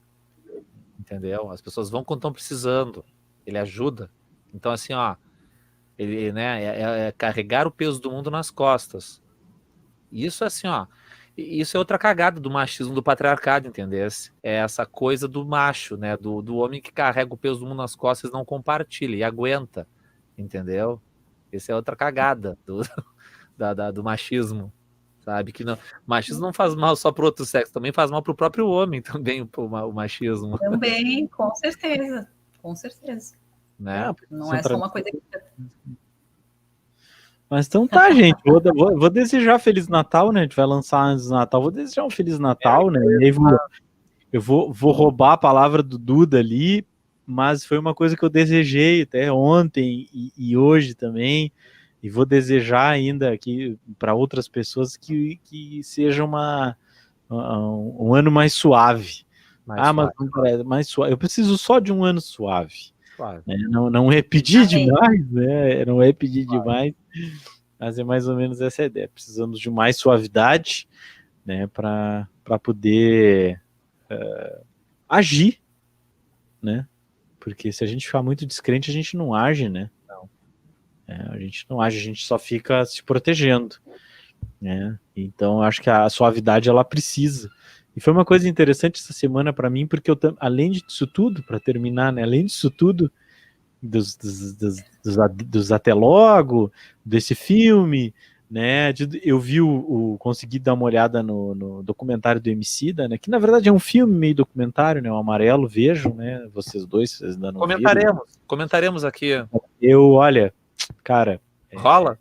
Entendeu? As pessoas vão quando estão precisando. Ele ajuda. Então, assim, ó, ele, né, é carregar o peso do mundo nas costas. Isso, assim, ó, isso é outra cagada do machismo, do patriarcado, entendeu? É essa coisa do macho, né, do homem que carrega o peso do mundo nas costas e não compartilha e aguenta, entendeu? Essa é outra cagada do machismo. Sabe que não, machismo não faz mal só pro outro sexo, também faz mal pro próprio homem também, o machismo. Também, com certeza. Com certeza. Né? Não é só uma coisa que... Mas então tá, gente. Vou desejar Feliz Natal, né? A gente vai lançar antes do Natal. Vou desejar um Feliz Natal, né? E aí eu vou roubar a palavra do Duda ali, mas foi uma coisa que eu desejei até ontem e hoje também. E vou desejar ainda aqui para outras pessoas que seja um ano mais suave. Mais suave. Eu preciso só de um ano suave. Né? Não é pedir demais, né? Não é pedir demais, mas é mais ou menos essa ideia. Precisamos de mais suavidade, né? Para poder agir, né? Porque se a gente ficar muito descrente, a gente não age, né? A gente não age, a gente só fica se protegendo, né? Então, eu acho que a suavidade, ela precisa. E foi uma coisa interessante essa semana para mim, porque além disso tudo, para terminar, né? Além disso tudo, dos até logo, desse filme, né? Eu vi consegui dar uma olhada no documentário do Emicida, né? Que na verdade é um filme meio documentário, né? O Amarelo, vejam, né? Vocês ainda não viram. Comentaremos aqui. Olha, cara. Rola?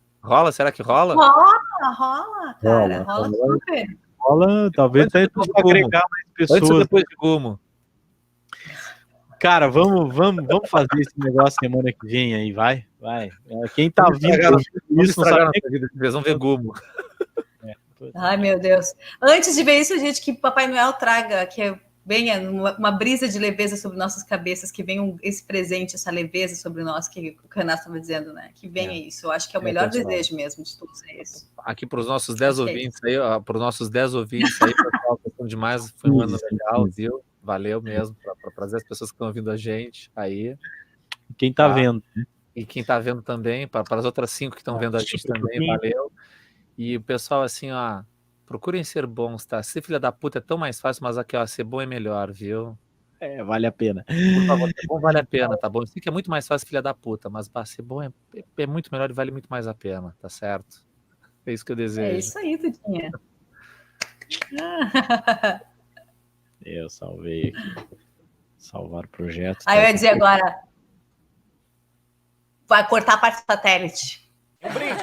Será que rola? Rola, cara. Rola super. Rola, talvez até para agregar mais pessoas. Antes ou depois de Gumo? Cara, vamos fazer esse negócio semana que vem aí, vai. Quem tá vindo isso não sabe vamos ver Gumo. Ai, meu Deus. Antes de ver isso, gente, que Papai Noel traga, que venha uma brisa de leveza sobre nossas cabeças, que venha esse presente, essa leveza sobre nós, que o Canas estava dizendo, né? Que venha isso. Eu acho que é o melhor desejo mesmo de todos isso. Aqui para os nossos 10 ouvintes aí, pessoal, gostando demais, foi um ano legal, viu? Valeu mesmo, para trazer as pessoas que estão ouvindo a gente aí. Quem tá vendo. E quem tá vendo também, para as outras 5 que estão vendo a gente também, valeu. E o pessoal, assim, ó, procurem ser bons, tá? Ser filha da puta é tão mais fácil, mas aqui, ó, ser bom é melhor, viu? Vale a pena. Por favor, ser bom vale a pena, tá bom? Eu sei que é muito mais fácil filha da puta, mas ser bom é muito melhor e vale muito mais a pena, tá certo? É isso que eu desejo. É isso aí, Tudinha. Eu salvei aqui. Salvar o projeto. Aí eu ia dizer agora, vai cortar a parte do satélite. Um brinde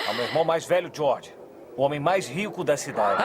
ao meu irmão mais velho, George. O homem mais rico da cidade.